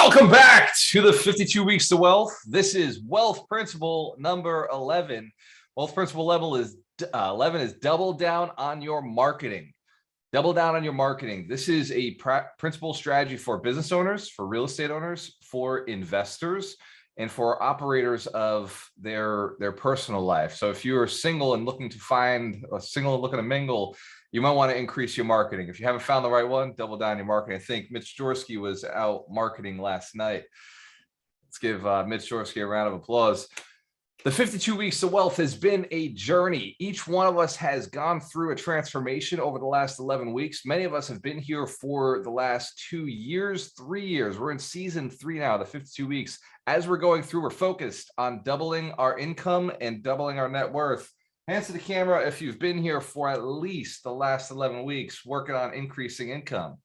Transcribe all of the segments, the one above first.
Welcome back to the 52 Weeks to Wealth. This is Wealth Principle number 11. Wealth Principle level is 11 is double down on your marketing. Double down on your marketing. This is a principal strategy for business owners, for real estate owners, for investors, and for operators of their personal life. So if you're single and looking to mingle, you might want to increase your marketing. If you haven't found the right one, double down your marketing. I think Mitch Jorsky was out marketing last night. Let's give Mitch Jorsky a round of applause. The 52 Weeks to Wealth has been a journey. Each one of us has gone through a transformation over the last 11 weeks. Many of us have been here for the last 2 years, 3 years. We're in season 3 now, the 52 weeks. As we're going through, we're focused on doubling our income and doubling our net worth. Hands to the camera if you've been here for at least the last 11 weeks working on increasing income.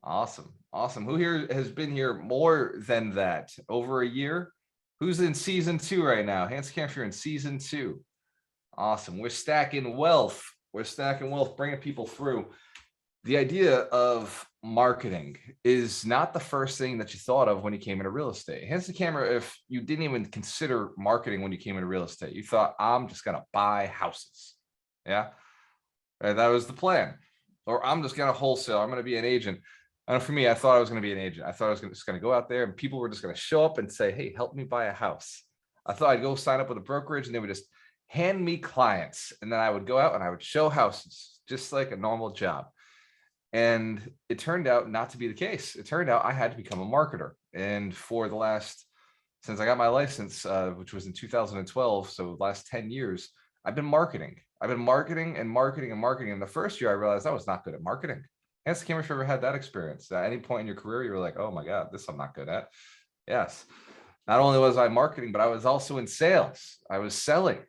Awesome. Awesome. Who here has been here more than that? Over a year? Who's in season 2 right now? Hands to the camera if you're in season 2. Awesome. We're stacking wealth. We're stacking wealth, bringing people through. The idea of marketing is not the first thing that you thought of when you came into real estate. Hands to the camera if you didn't even consider marketing when you came into real estate. You thought, I'm just going to buy houses. Yeah. And that was the plan. Or I'm just going to wholesale. I'm going to be an agent. And for me, I thought I was going to be an agent. I thought I was just going to go out there and people were just going to show up and say, hey, help me buy a house. I thought I'd go sign up with a brokerage and they would just hand me clients. And then I would go out and I would show houses just like a normal job. And it turned out not to be the case. It turned out I had to become a marketer. And for since I got my license, which was in 2012, so the last 10 years, I've been marketing. I've been marketing and marketing and marketing. And the first year I realized I was not good at marketing. Hands to the camera if you ever had that experience. At any point in your career, you were like, oh my God, this I'm not good at. Yes. Not only was I marketing, but I was also in sales. I was selling.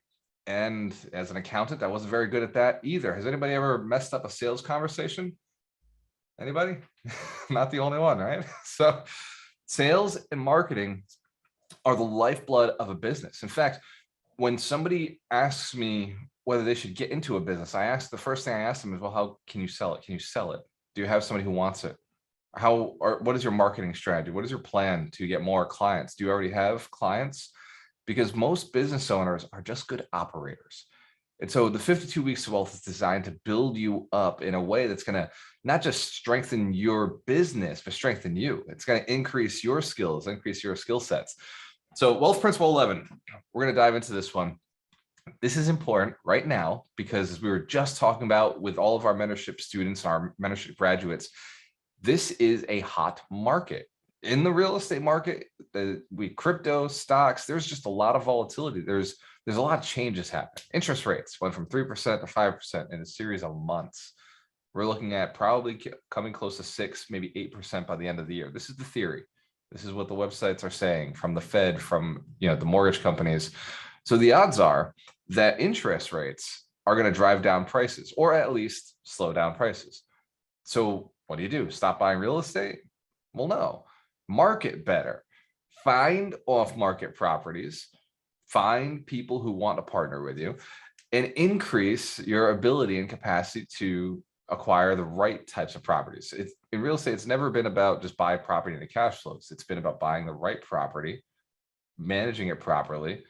And as an accountant, I wasn't very good at that either. Has anybody ever messed up a sales conversation? Anybody? Not the only one, right? So sales and marketing are the lifeblood of a business. In fact, when somebody asks me whether they should get into a business, the first thing I ask them is, well, how can you sell it? Can you sell it? Do you have somebody who wants it? What is your marketing strategy? What is your plan to get more clients? Do you already have clients? Because most business owners are just good operators. And so the 52 Weeks of Wealth is designed to build you up in a way that's going to not just strengthen your business, but strengthen you. It's going to increase your skills, increase your skill sets. So Wealth Principle 11, we're going to dive into this one. This is important right now because as we were just talking about with all of our mentorship students, our mentorship graduates, this is a hot market. In the real estate market, crypto, stocks, there's just a lot of volatility. There's a lot of changes happening. Interest rates went from 3% to 5% in a series of months. We're looking at probably coming close to 6, maybe 8% by the end of the year. This is the theory. This is what the websites are saying from the Fed, from the mortgage companies. So the odds are that interest rates are going to drive down prices or at least slow down prices. So what do? Stop buying real estate? Well, no. Market better. Find off-market properties. Find people who want to partner with you and increase your ability and capacity to acquire the right types of properties. In real estate, it's never been about just buy property and the cash flows. It's been about buying the right property, managing it properly,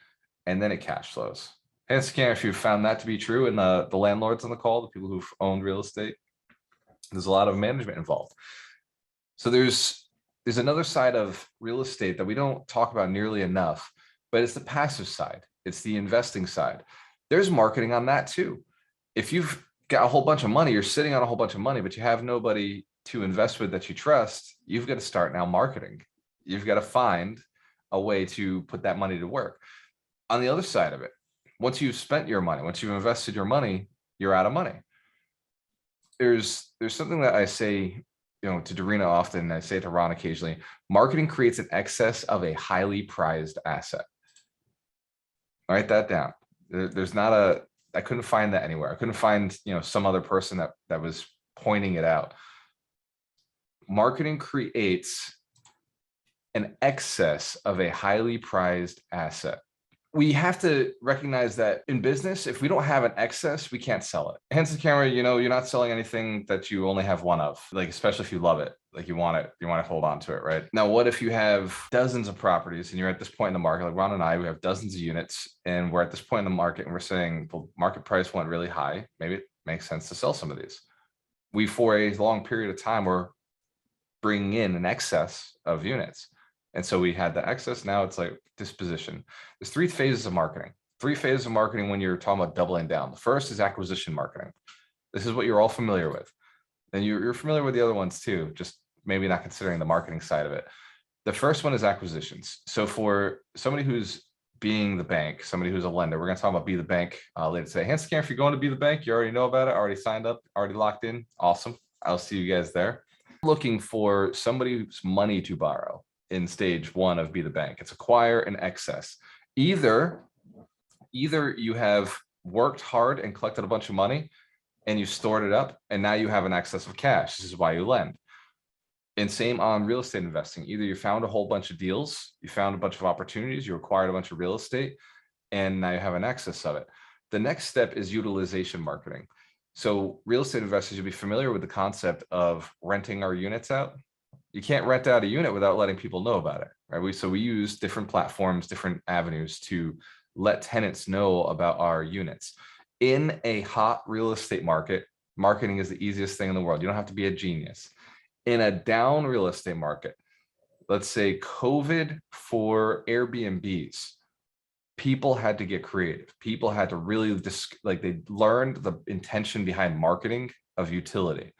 and then it cash flows. Hands to the camera if you found that to be true. And the landlords on the call, the people who've owned real estate, there's a lot of management involved. So there's another side of real estate that we don't talk about nearly enough, but it's the passive side. It's the investing side. There's marketing on that too. If you've got a whole bunch of money, you're sitting on a whole bunch of money, but you have nobody to invest with that you trust, you've got to start now marketing. You've got to find a way to put that money to work. On the other side of it, once you've spent your money, once you've invested your money, you're out of money. There's something that I say, to Dorina often, I say it to Ron occasionally, marketing creates an excess of a highly prized asset. Write that down. I couldn't find that anywhere. I couldn't find, some other person that was pointing it out. Marketing creates an excess of a highly prized asset. we have to recognize that in business, if we don't have an excess, we can't sell it. Hence the camera, you're not selling anything that you only have one of, like, especially if you love it, like you want to hold on to it, right? Now, what if you have dozens of properties and you're at this point in the market, like Ron and I, we have dozens of units and we're at this point in the market and we're saying the market price went really high. Maybe it makes sense to sell some of these. We, for a long period of time, were bringing in an excess of units. And so we had the excess. Now it's like disposition. There's three phases of marketing. When you're talking about doubling down. The first is acquisition marketing. This is what you're all familiar with. And you're familiar with the other ones too, just maybe not considering the marketing side of it. The first one is acquisitions. So for somebody who's being the bank, somebody who's a lender, we're going to talk about be the bank later today. Hand scan, if you're going to be the bank, you already know about it, already signed up, already locked in. Awesome. I'll see you guys there. Looking for somebody's money to borrow in stage one of be the bank. It's acquire an excess. Either you have worked hard and collected a bunch of money and you stored it up and now you have an excess of cash. This is why you lend. And same on real estate investing. Either you found a whole bunch of deals, you found a bunch of opportunities, you acquired a bunch of real estate, and now you have an excess of it. The next step is utilization marketing. So real estate investors, you'll be familiar with the concept of renting our units out. You can't rent out a unit without letting people know about it, right? So we use different platforms, different avenues to let tenants know about our units. In a hot real estate market, marketing is the easiest thing in the world. You don't have to be a genius. In a down real estate market, let's say COVID for Airbnbs, people had to get creative. People had to really they learned the intention behind marketing of utility.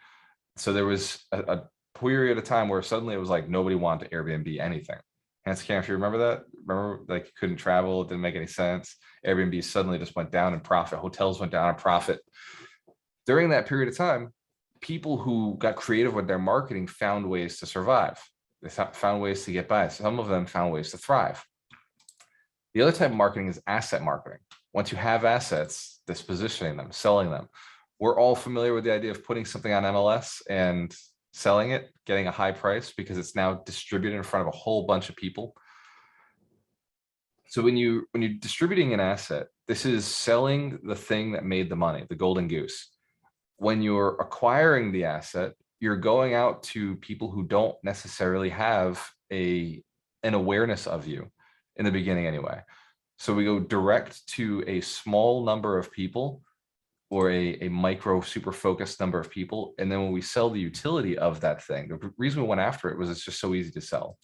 So there was a period of time where suddenly it was like nobody wanted to Airbnb anything. Hands Cam, if you remember that, like you couldn't travel, it didn't make any sense. Airbnb suddenly just went down in profit. Hotels went down in profit. During that period of time, people who got creative with their marketing found ways to survive. They found ways to get by. Some of them found ways to thrive. The other type of marketing is asset marketing. Once you have assets, dispositioning them, selling them. We're all familiar with the idea of putting something on MLS and selling it, getting a high price because it's now distributed in front of a whole bunch of people. So when you're distributing an asset, this is selling the thing that made the money, the golden goose. When you're acquiring the asset, you're going out to people who don't necessarily have an awareness of you in the beginning anyway. So we go direct to a small number of people or a micro super focused number of people. And then when we sell the utility of that thing, the reason we went after it was it's just so easy to sell,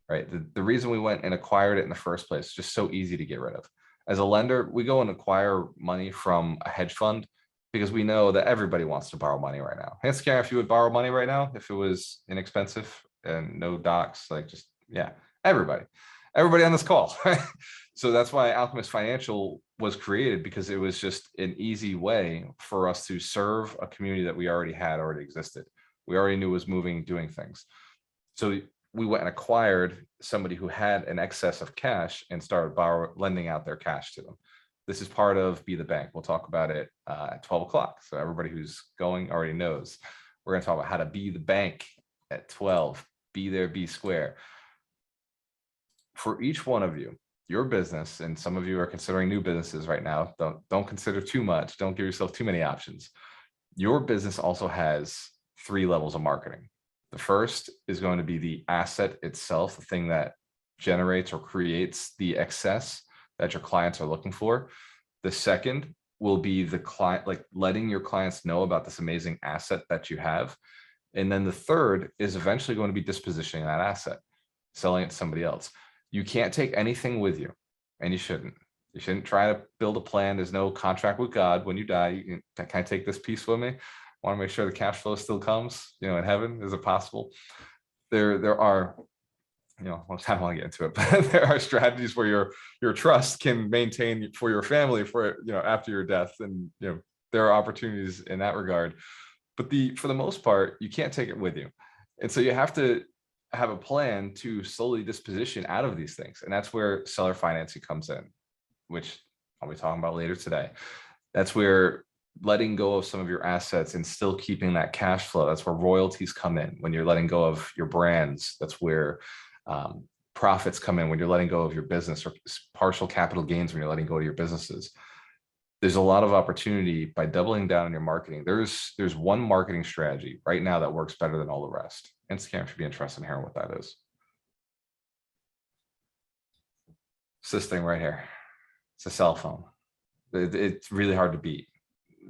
right? The reason we went and acquired it in the first place, just so easy to get rid of. As a lender, we go and acquire money from a hedge fund because we know that everybody wants to borrow money right now. Hands Karen, if you would borrow money right now, if it was inexpensive and no docs, like just, yeah, everybody on this call, right? So that's why Alchemist Financial was created, because it was just an easy way for us to serve a community that we already existed. We already knew was moving, doing things. So we went and acquired somebody who had an excess of cash and started lending out their cash to them. This is part of Be the Bank. We'll talk about it at 12 o'clock. So everybody who's going already knows. We're going to talk about how to be the bank at 12. Be there, be square. For each one of you, your business, and some of you are considering new businesses right now, don't consider too much. Don't give yourself too many options. Your business also has 3 levels of marketing. The first is going to be the asset itself, the thing that generates or creates the excess that your clients are looking for. The second will be the client, like letting your clients know about this amazing asset that you have. And then the third is eventually going to be dispositioning that asset, selling it to somebody else. You can't take anything with you, and you shouldn't. You shouldn't try to build a plan. There's no contract with God. When you die, can I take this piece with me? I want to make sure the cash flow still comes, in heaven. Is it possible? There are, I don't want to get into it, but there are strategies where your trust can maintain for your family for, after your death. And, there are opportunities in that regard, but for the most part, you can't take it with you. And so you have to have a plan to slowly disposition out of these things. And that's where seller financing comes in, which I'll be talking about later today. That's where letting go of some of your assets and still keeping that cash flow. That's where royalties come in. When you're letting go of your brands, that's where profits come in when you're letting go of your business, or partial capital gains when you're letting go of your businesses. There's a lot of opportunity by doubling down on your marketing. There's one marketing strategy right now that works better than all the rest. Instagram should be interested in hearing what that is. It's this thing right here. It's a cell phone. It's really hard to beat.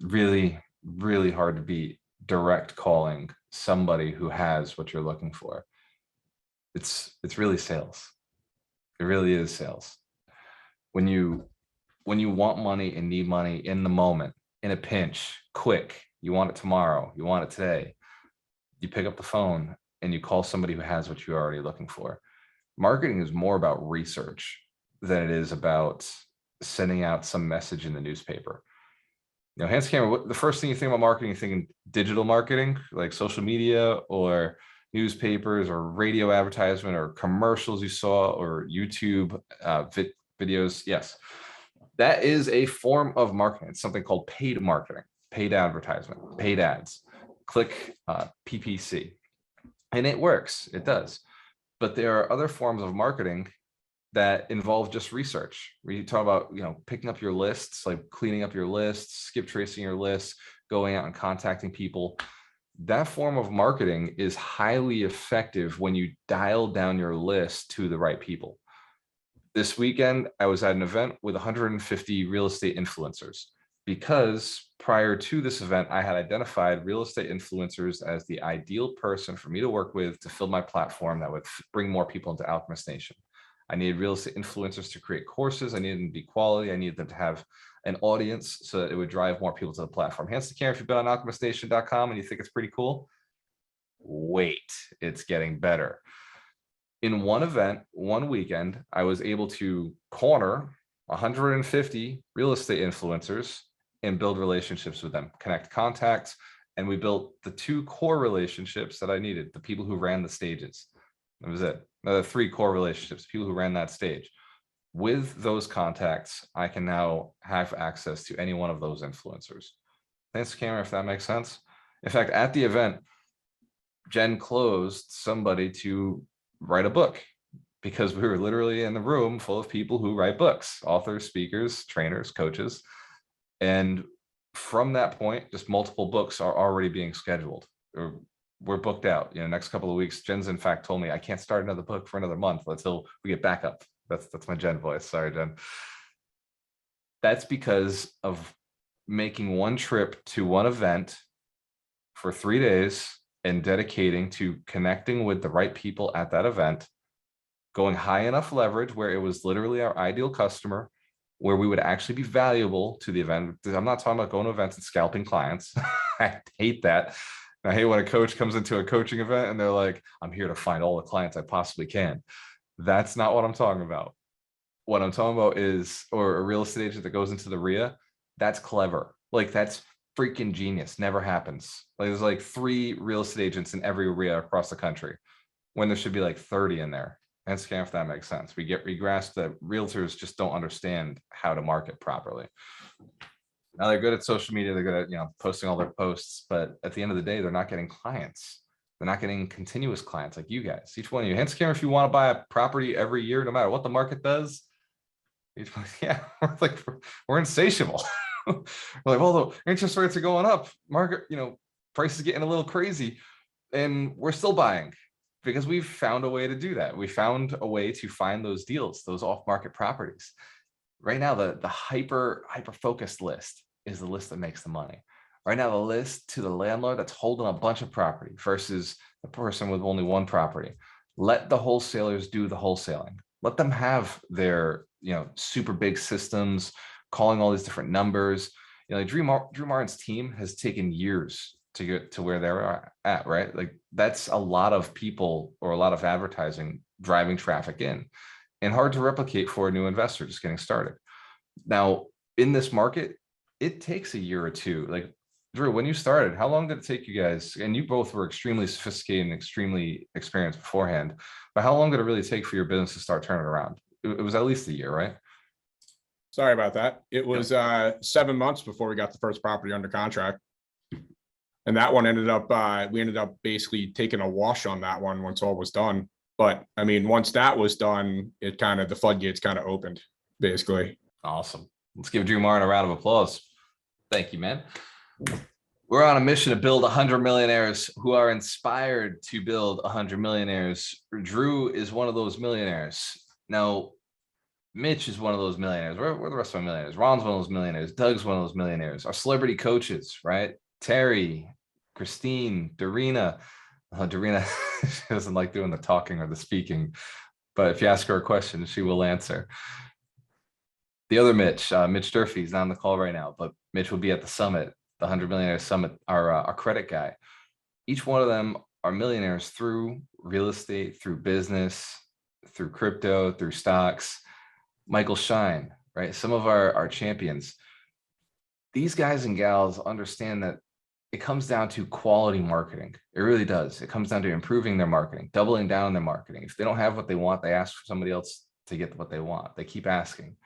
Really, really hard to beat direct calling somebody who has what you're looking for. It's really sales. It really is sales. When you want money and need money in the moment, in a pinch, quick, you want it tomorrow, you want it today, you pick up the phone and you call somebody who has what you're already looking for. Marketing is more about research than it is about sending out some message in the newspaper. You know, hands camera, the first thing you think about marketing, you're thinking digital marketing, like social media or newspapers or radio advertisement or commercials you saw or YouTube videos. Yes, that is a form of marketing. It's something called paid marketing, paid advertisement, paid ads. Click PPC, and it works. It does. But there are other forms of marketing that involve just research. We talk about, you know, picking up your lists, like cleaning up your lists, skip tracing your lists, going out and contacting people. That form of marketing is highly effective when you dial down your list to the right people. This weekend, I was at an event with 150 real estate influencers, because prior to this event, I had identified real estate influencers as the ideal person for me to work with to fill my platform that would bring more people into Alchemist Nation. I needed real estate influencers to create courses. I needed them to be quality. I needed them to have an audience so that it would drive more people to the platform. Hands to camera, if you've been on alchemistnation.com and you think it's pretty cool, wait, it's getting better. In one event, one weekend, I was able to corner 150 real estate influencers and build relationships with them, connect contacts. And we built the 2 core relationships that I needed, the people who ran the stages. That was it. Another 3 core relationships, people who ran that stage. With those contacts, I can now have access to any one of those influencers. Thanks, camera, if that makes sense. In fact, at the event, Jen closed somebody to write a book, because we were literally in the room full of people who write books, authors, speakers, trainers, coaches. And from that point, just multiple books are already being scheduled. We're booked out, you know, next couple of weeks. Jen's in fact told me I can't start another book for another month until we get backup. That's my Jen voice. Sorry, Jen. That's because of making one trip to one event for 3 days and dedicating to connecting with the right people at that event, going high enough leverage where it was literally our ideal customer, where we would actually be valuable to the event. I'm not talking about going to events and scalping clients. I hate that. I hate when a coach comes into a coaching event and they're like, I'm here to find all the clients I possibly can. That's not what I'm talking about. What I'm talking about is, or a real estate agent that goes into the RIA, that's clever. Like, that's freaking genius. Never happens. Like, there's like 3 real estate agents in every RIA across the country when there should be like 30 in there. And scam, if that makes sense. We grasp that realtors just don't understand how to market properly. Now they're good at social media. They're good at, you know, posting all their posts, but at the end of the day, they're not getting clients. They're not getting continuous clients like you guys. Each one of you, hands camera, if you want to buy a property every year, no matter what the market does. Each one, yeah, we're insatiable. We're like, well, the interest rates are going up. Market, you know, prices getting a little crazy, and we're still buying because we've found a way to do that. We found a way to find those deals, those off-market properties. Right now, the hyper focused list is the list that makes the money. Right now, the list to the landlord that's holding a bunch of property versus the person with only one property. Let the wholesalers do the wholesaling. Let them have their, you know, super big systems, calling all these different numbers. You know, like Drew Martin's team has taken years to get to where they're at, right? Like, that's a lot of people or a lot of advertising driving traffic in, and hard to replicate for a new investor just getting started. Now, in this market, it takes a year or two. Like, Drew, when you started, how long did it take you guys? And you both were extremely sophisticated and extremely experienced beforehand, but how long did it really take for your business to start turning around? It was at least a year, right? Sorry about that. It was 7 months before we got the first property under contract. And that one ended up, we ended up basically taking a wash on that one once all was done. But I mean, once that was done, the floodgates kind of opened, basically. Awesome. Let's give Drew Martin a round of applause. Thank you, man. We're on a mission to build 100 millionaires who are inspired to build 100 millionaires. Drew is one of those millionaires. Now, Mitch is one of those millionaires. Where are the rest of my millionaires? Ron's one of those millionaires. Doug's one of those millionaires. Our celebrity coaches, right? Terry, Christine, Dorina. Dorina she doesn't like doing the talking or the speaking, but if you ask her a question, she will answer. The other Mitch, Mitch Durfee, is not on the call right now, but Mitch will be at the summit, the 100 Millionaire Summit, our credit guy. Each one of them are millionaires through real estate, through business, through crypto, through stocks. Michael Shine, right? Some of our champions. These guys and gals understand that it comes down to quality marketing. It really does. It comes down to improving their marketing, doubling down on their marketing. If they don't have what they want, they ask for somebody else to get what they want. They keep asking.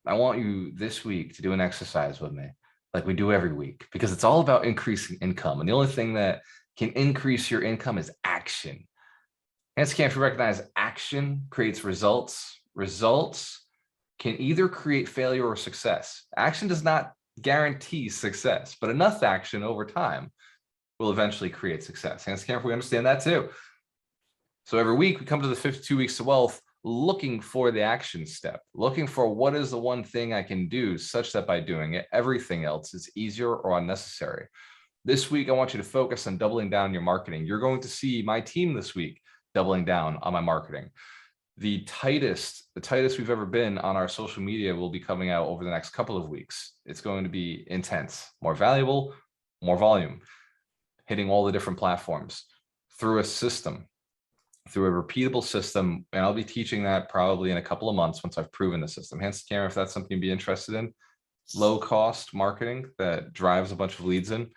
I want you this week to do an exercise with me, like we do every week, because it's all about increasing income. And the only thing that can increase your income is action. Hence, can't you recognize action creates results? Results can either create failure or success. Action does not guarantee success, but enough action over time will eventually create success. Hence, can't we understand that too? So every week we come to the 52 weeks to wealth, looking for the action step, looking for what is the one thing I can do such that by doing it, everything else is easier or unnecessary. This week, I want you to focus on doubling down your marketing. You're going to see my team this week doubling down on my marketing. The tightest we've ever been on our social media will be coming out over the next couple of weeks. It's going to be intense, more valuable, more volume, hitting all the different platforms through a system, through a repeatable system. And I'll be teaching that probably in a couple of months once I've proven the system. Hence, Cameron, if that's something you'd be interested in, low cost marketing that drives a bunch of leads in,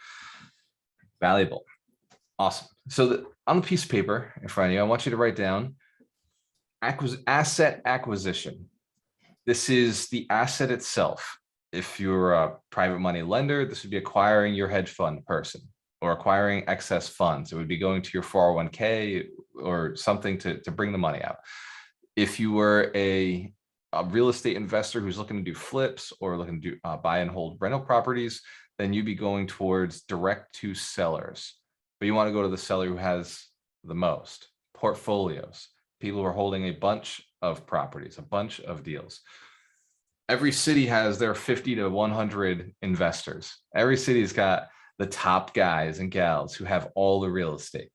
valuable. Awesome. So on the piece of paper in front of you, I want you to write down asset acquisition. This is the asset itself. If you're a private money lender, this would be acquiring your hedge fund person or acquiring excess funds. It would be going to your 401k or something to bring the money out. If you were a real estate investor who's looking to do flips or looking to do buy and hold rental properties, then you'd be going towards direct to sellers. But you want to go to the seller who has the most portfolios, people who are holding a bunch of properties, a bunch of deals. Every city has their 50 to 100 investors. Every city's got the top guys and gals who have all the real estate.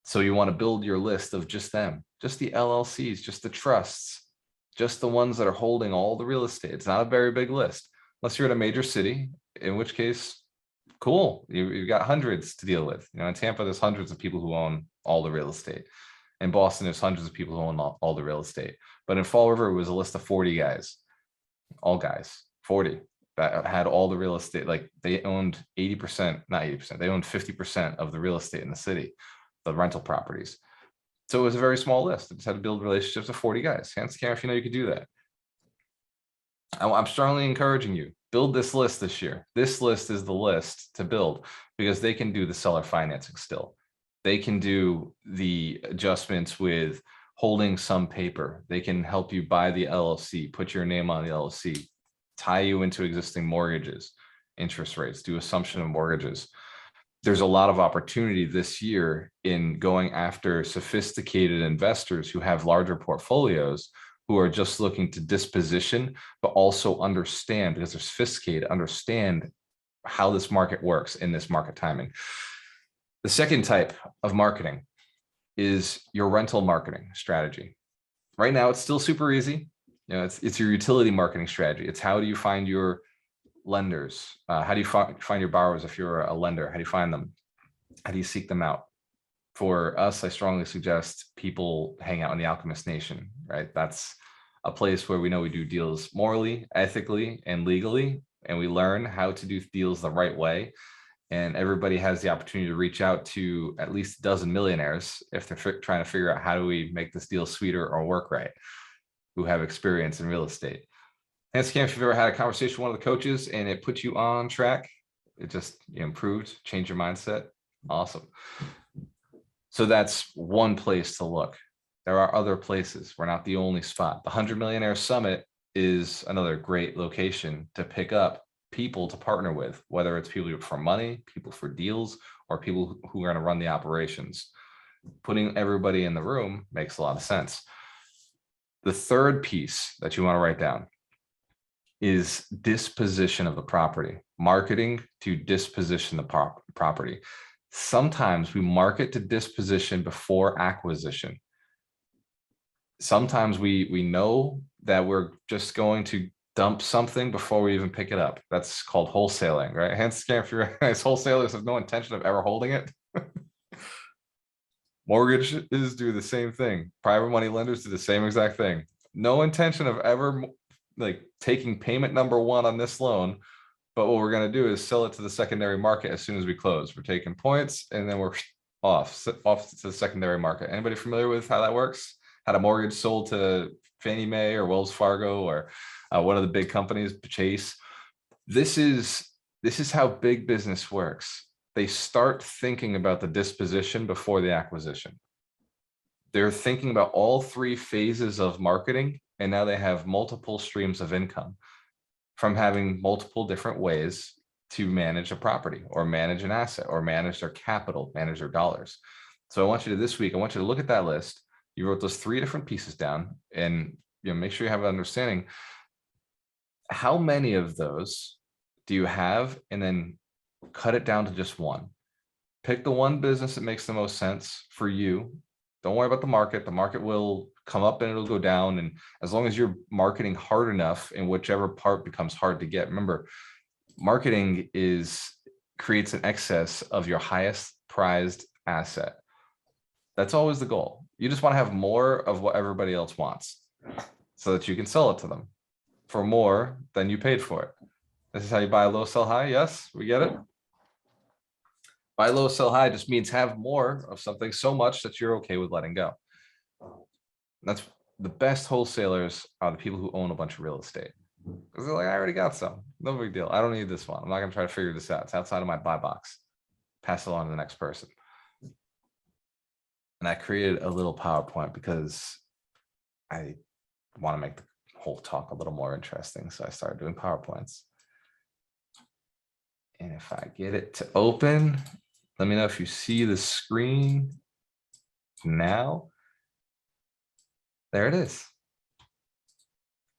So you want to build your list of just them, just the LLCs, just the trusts, just the ones that are holding all the real estate. It's not a very big list, unless you're in a major city, in which case, cool, you've got hundreds to deal with. You know, in Tampa, there's hundreds of people who own all the real estate. In Boston, there's hundreds of people who own all the real estate. But in Fall River, it was a list of 40 guys, all guys, 40 that had all the real estate. Like they owned 80%, not 80%, they owned 50% of the real estate in the city, the rental properties. So it was a very small list. I just had to build relationships with 40 guys. Hands Karen, if you know you could do that. I'm strongly encouraging you, build this list this year. This list is the list to build because they can do the seller financing still. They can do the adjustments with holding some paper. They can help you buy the LLC, put your name on the LLC, tie you into existing mortgages, interest rates, do assumption of mortgages. There's a lot of opportunity this year in going after sophisticated investors who have larger portfolios, who are just looking to disposition, but also understand, because they're sophisticated, understand how this market works in this market timing. The second type of marketing is your rental marketing strategy. Right now, it's still super easy. You know, it's your utility marketing strategy. It's how do you find your lenders? How do you find your borrowers if you're a lender? How do you find them? How do you seek them out? For us, I strongly suggest people hang out in the Alchemist Nation, right? That's a place where we know we do deals morally, ethically, and legally, and we learn how to do deals the right way. And everybody has the opportunity to reach out to at least a dozen millionaires if they're trying to figure out how do we make this deal sweeter or work right, who have experience in real estate. Hence, Cam, if you've ever had a conversation with one of the coaches and it put you on track, it just improved, changed your mindset. Awesome. So that's one place to look. There are other places. We're not the only spot. The 100 Millionaire Summit is another great location to pick up people to partner with, whether it's people for money, people for deals, or people who are going to run the operations. Putting everybody in the room makes a lot of sense. The third piece that you want to write down is disposition of the property, marketing to disposition the property. Sometimes we market to disposition before acquisition. Sometimes we know that we're just going to dump something before we even pick it up. That's called wholesaling, right? Hence, if you're as wholesalers have no intention of ever holding it. Mortgages do the same thing. Private money lenders do the same exact thing. No intention of ever like taking payment number one on this loan. But what we're going to do is sell it to the secondary market as soon as we close. We're taking points and then we're off to the secondary market. Anybody familiar with how that works? Had a mortgage sold to Fannie Mae or Wells Fargo or one of the big companies, Chase. This is how big business works. They start thinking about the disposition before the acquisition. They're thinking about all three phases of marketing, and now they have multiple streams of income from having multiple different ways to manage a property or manage an asset or manage their capital, manage their dollars. So I want you to this week, I want you to look at that list. You wrote those three different pieces down and make sure you have an understanding. How many of those do you have? And then cut it down to just one. Pick the one business that makes the most sense for you. Don't worry about the market. The market will come up and it'll go down. And as long as you're marketing hard enough in whichever part becomes hard to get, remember, marketing creates an excess of your highest prized asset. That's always the goal. You just want to have more of what everybody else wants so that you can sell it to them for more than you paid for it. This is how you buy low, sell high. Yes, we get it. Buy low, sell high just means have more of something so much that you're okay with letting go. That's the best wholesalers are the people who own a bunch of real estate. Because they're like, I already got some. No big deal. I don't need this one. I'm not going to try to figure this out. It's outside of my buy box. Pass it on to the next person. And I created a little PowerPoint because I want to make the whole talk a little more interesting. So I started doing PowerPoints. And if I get it to open, let me know if you see the screen now. There it is.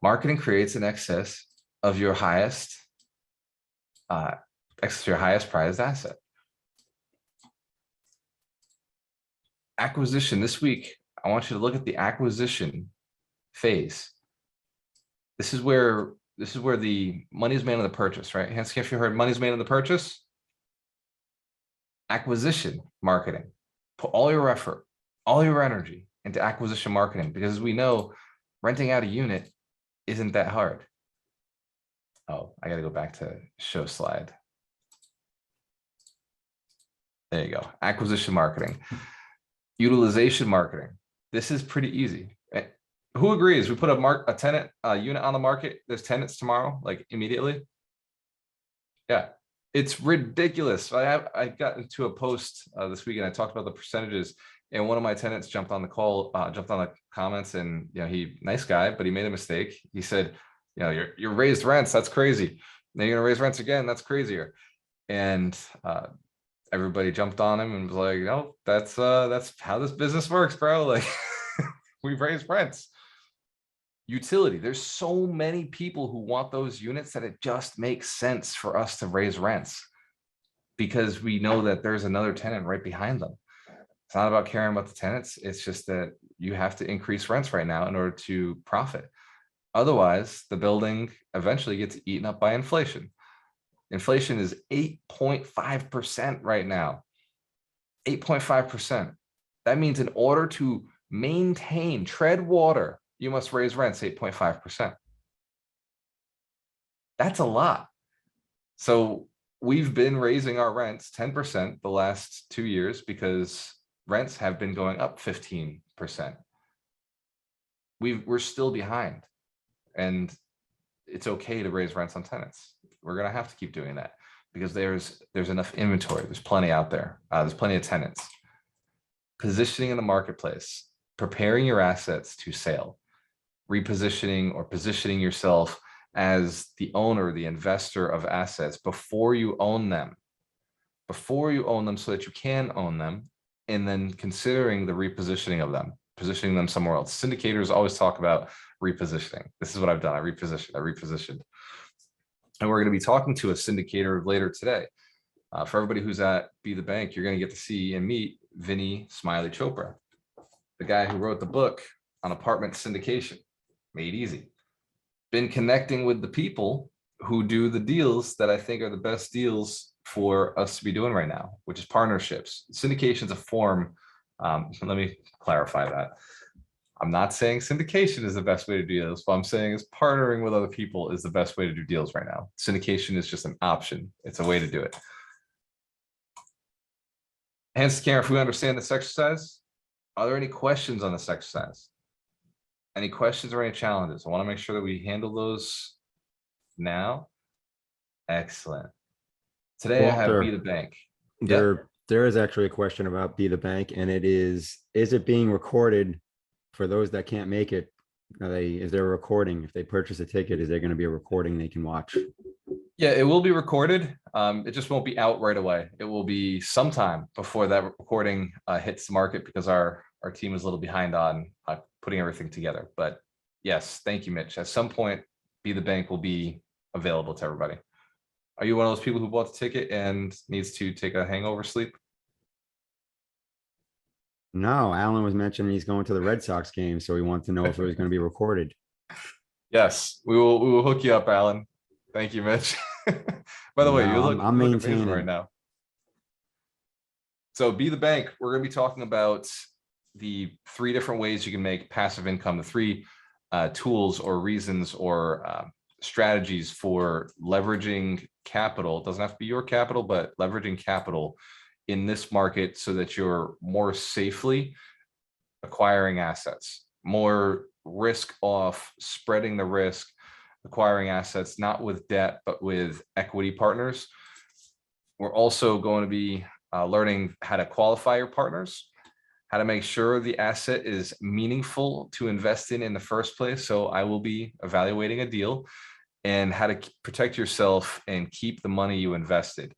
Marketing creates an excess of your highest prized asset. Acquisition this week. I want you to look at the acquisition phase. This is where the money is made on the purchase, right? Hence, if you heard money's made on the purchase, acquisition marketing, put all your effort, all your energy into acquisition marketing, because as we know, renting out a unit isn't that hard. Oh, I got to go back to show slide. There you go. Acquisition marketing, utilization marketing. This is pretty easy. Who agrees? We put a tenant unit on the market. There's tenants tomorrow, like immediately. Yeah, it's ridiculous. I got into a post this weekend. I talked about the percentages, and one of my tenants jumped on the call, jumped on the comments, and he nice guy, but he made a mistake. He said, your raised rents, that's crazy. Now you're gonna raise rents again, that's crazier. And everybody jumped on him and was like, no, that's how this business works, bro. Like we've raised rents. Utility, there's so many people who want those units that it just makes sense for us to raise rents because we know that there's another tenant right behind them. It's not about caring about the tenants. It's just that you have to increase rents right now in order to profit. Otherwise, the building eventually gets eaten up by inflation. Inflation is 8.5% right now. 8.5%. That means in order to tread water, you must raise rents 8.5%. That's a lot. So we've been raising our rents 10% the last 2 years because rents have been going up 15%. We're still behind, and it's okay to raise rents on tenants. We're going to have to keep doing that because there's enough inventory. There's plenty out there. There's plenty of tenants. positioning in the marketplace, preparing your assets to sale, repositioning or positioning yourself as the owner, the investor of assets before you own them, so that you can own them, and then considering the repositioning of them, positioning them somewhere else. Syndicators always talk about repositioning. This is what I've done. I repositioned. And we're going to be talking to a syndicator later today. For everybody who's at Be the Bank, you're going to get to see and meet Vinny Smiley Chopra, the guy who wrote the book on apartment syndication, Made Easy. Been connecting with the people who do the deals that I think are the best deals for us to be doing right now, which is partnerships. Syndication is a form. Let me clarify that. I'm not saying syndication is the best way to do deals. What I'm saying is partnering with other people is the best way to do deals right now. Syndication is just an option. It's a way to do it. Hands to camera if we understand this exercise. Are there any questions on this exercise? Any questions or any challenges? I want to make sure that we handle those now. Excellent. Today I have Be the Bank. There is actually a question about Be the Bank, and it is it being recorded for those that can't make it? Is there a recording? If they purchase a ticket, is there going to be a recording they can watch? Yeah, it will be recorded. It just won't be out right away. It will be sometime before that recording hits the market, because our team is a little behind on putting everything together. But yes, thank you, Mitch. At some point, Be the Bank will be available to everybody. Are you one of those people who bought the ticket and needs to take a hangover sleep? No, Alan was mentioning he's going to the Red Sox game, so he wanted to know if it was going to be recorded. Yes, we will hook you up, Alan. Thank you, Mitch. By the way, you look I'm maintaining right now. So Be the Bank, we're going to be talking about the 3 different ways you can make passive income, the 3 tools or reasons or strategies for leveraging capital. It doesn't have to be your capital, but leveraging capital in this market so that you're more safely acquiring assets, more risk off, spreading the risk, acquiring assets, not with debt, but with equity partners. We're also going to be learning how to qualify your partners, how to make sure the asset is meaningful to invest in the first place. So I will be evaluating a deal, and how to protect yourself and keep the money you invested.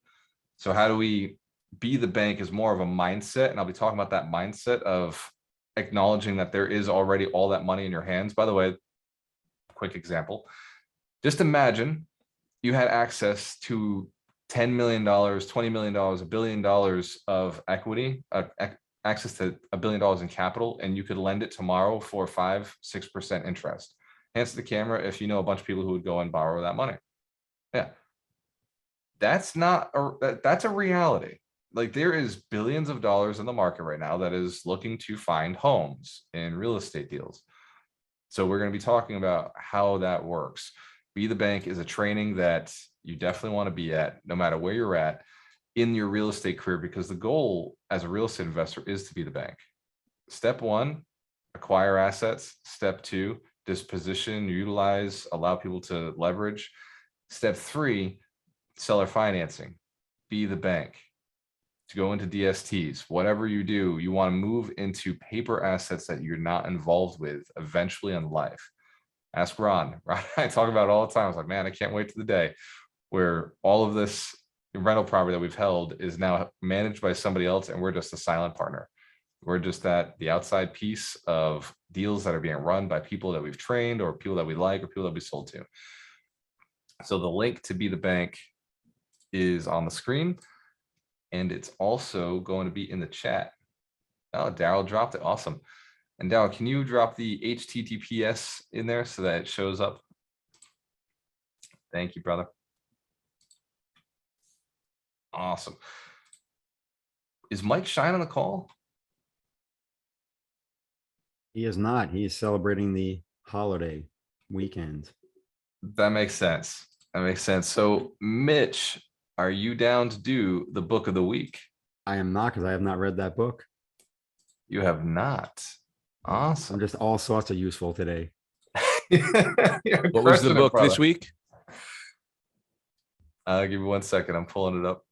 So how do we Be the Bank is more of a mindset, and I'll be talking about that mindset of acknowledging that there is already all that money in your hands. By the way, quick example. Just imagine you had access to $10 million, $20 million, $1 billion of equity, access to $1 billion in capital, and you could lend it tomorrow for 5-6% interest. Hands to the camera if you know a bunch of people who would go and borrow that money. Yeah. That's a reality. Like, there is billions of dollars in the market right now that is looking to find homes in real estate deals. So we're going to be talking about how that works. Be the Bank is a training that you definitely want to be at, no matter where you're at in your real estate career, because the goal as a real estate investor is to be the bank. Step 1, acquire assets. Step 2, disposition, utilize, allow people to leverage. Step 3, seller financing. Be the bank. To go into DSTs, whatever you do, you want to move into paper assets that you're not involved with eventually in life. Ask Ron. Ron, I talk about it all the time. I was like, man, I can't wait to the day where all of this rental property that we've held is now managed by somebody else, and we're just a silent partner. We're just the outside piece of deals that are being run by people that we've trained, or people that we like, or people that we sold to. So the link to Be the Bank is on the screen, and it's also going to be in the chat. Oh, Daryl dropped it. Awesome. And Daryl, can you drop the HTTPS in there so that it shows up? Thank you, brother. Awesome. Is Mike Shine on the call? He is not. He is celebrating the holiday weekend. That makes sense. That makes sense. So, Mitch, are you down to do the book of the week? I am not, because I have not read that book. You have not. Awesome. I'm just all sorts of useful today. What was the book this week? Give me 1 second. I'm pulling it up.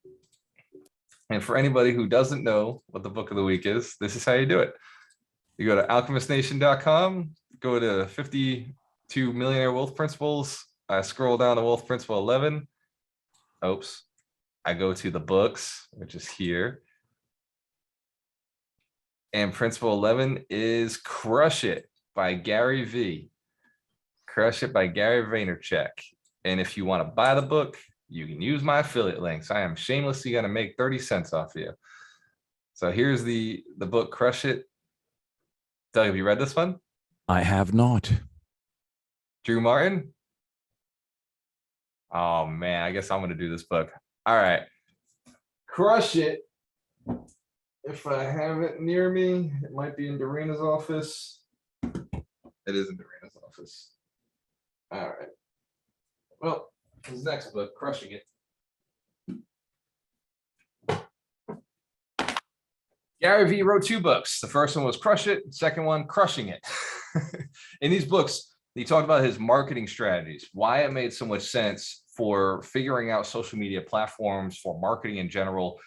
And for anybody who doesn't know what the book of the week is, this is how you do it. You go to alchemistnation.com, go to 52 Millionaire Wealth Principles. I scroll down to Wealth Principle 11. Oops. I go to the books, which is here. And Principle 11 is Crush It by Gary V. Crush It by Gary Vaynerchuk. And if you want to buy the book, you can use my affiliate links. I am shamelessly going to make 30 cents off of you. So here's the book, Crush It. Doug, have you read this one? I have not. Drew Martin? Oh man, I guess I'm going to do this book. All right. Crush It. If I have it near me, it might be in Doreena's office. It is in Doreena's office. All right. Well, his next book, Crushing It. Gary Vee wrote 2 books. The first one was Crush It. Second one, Crushing It. In these books, he talked about his marketing strategies, why it made so much sense for figuring out social media platforms, for marketing in general.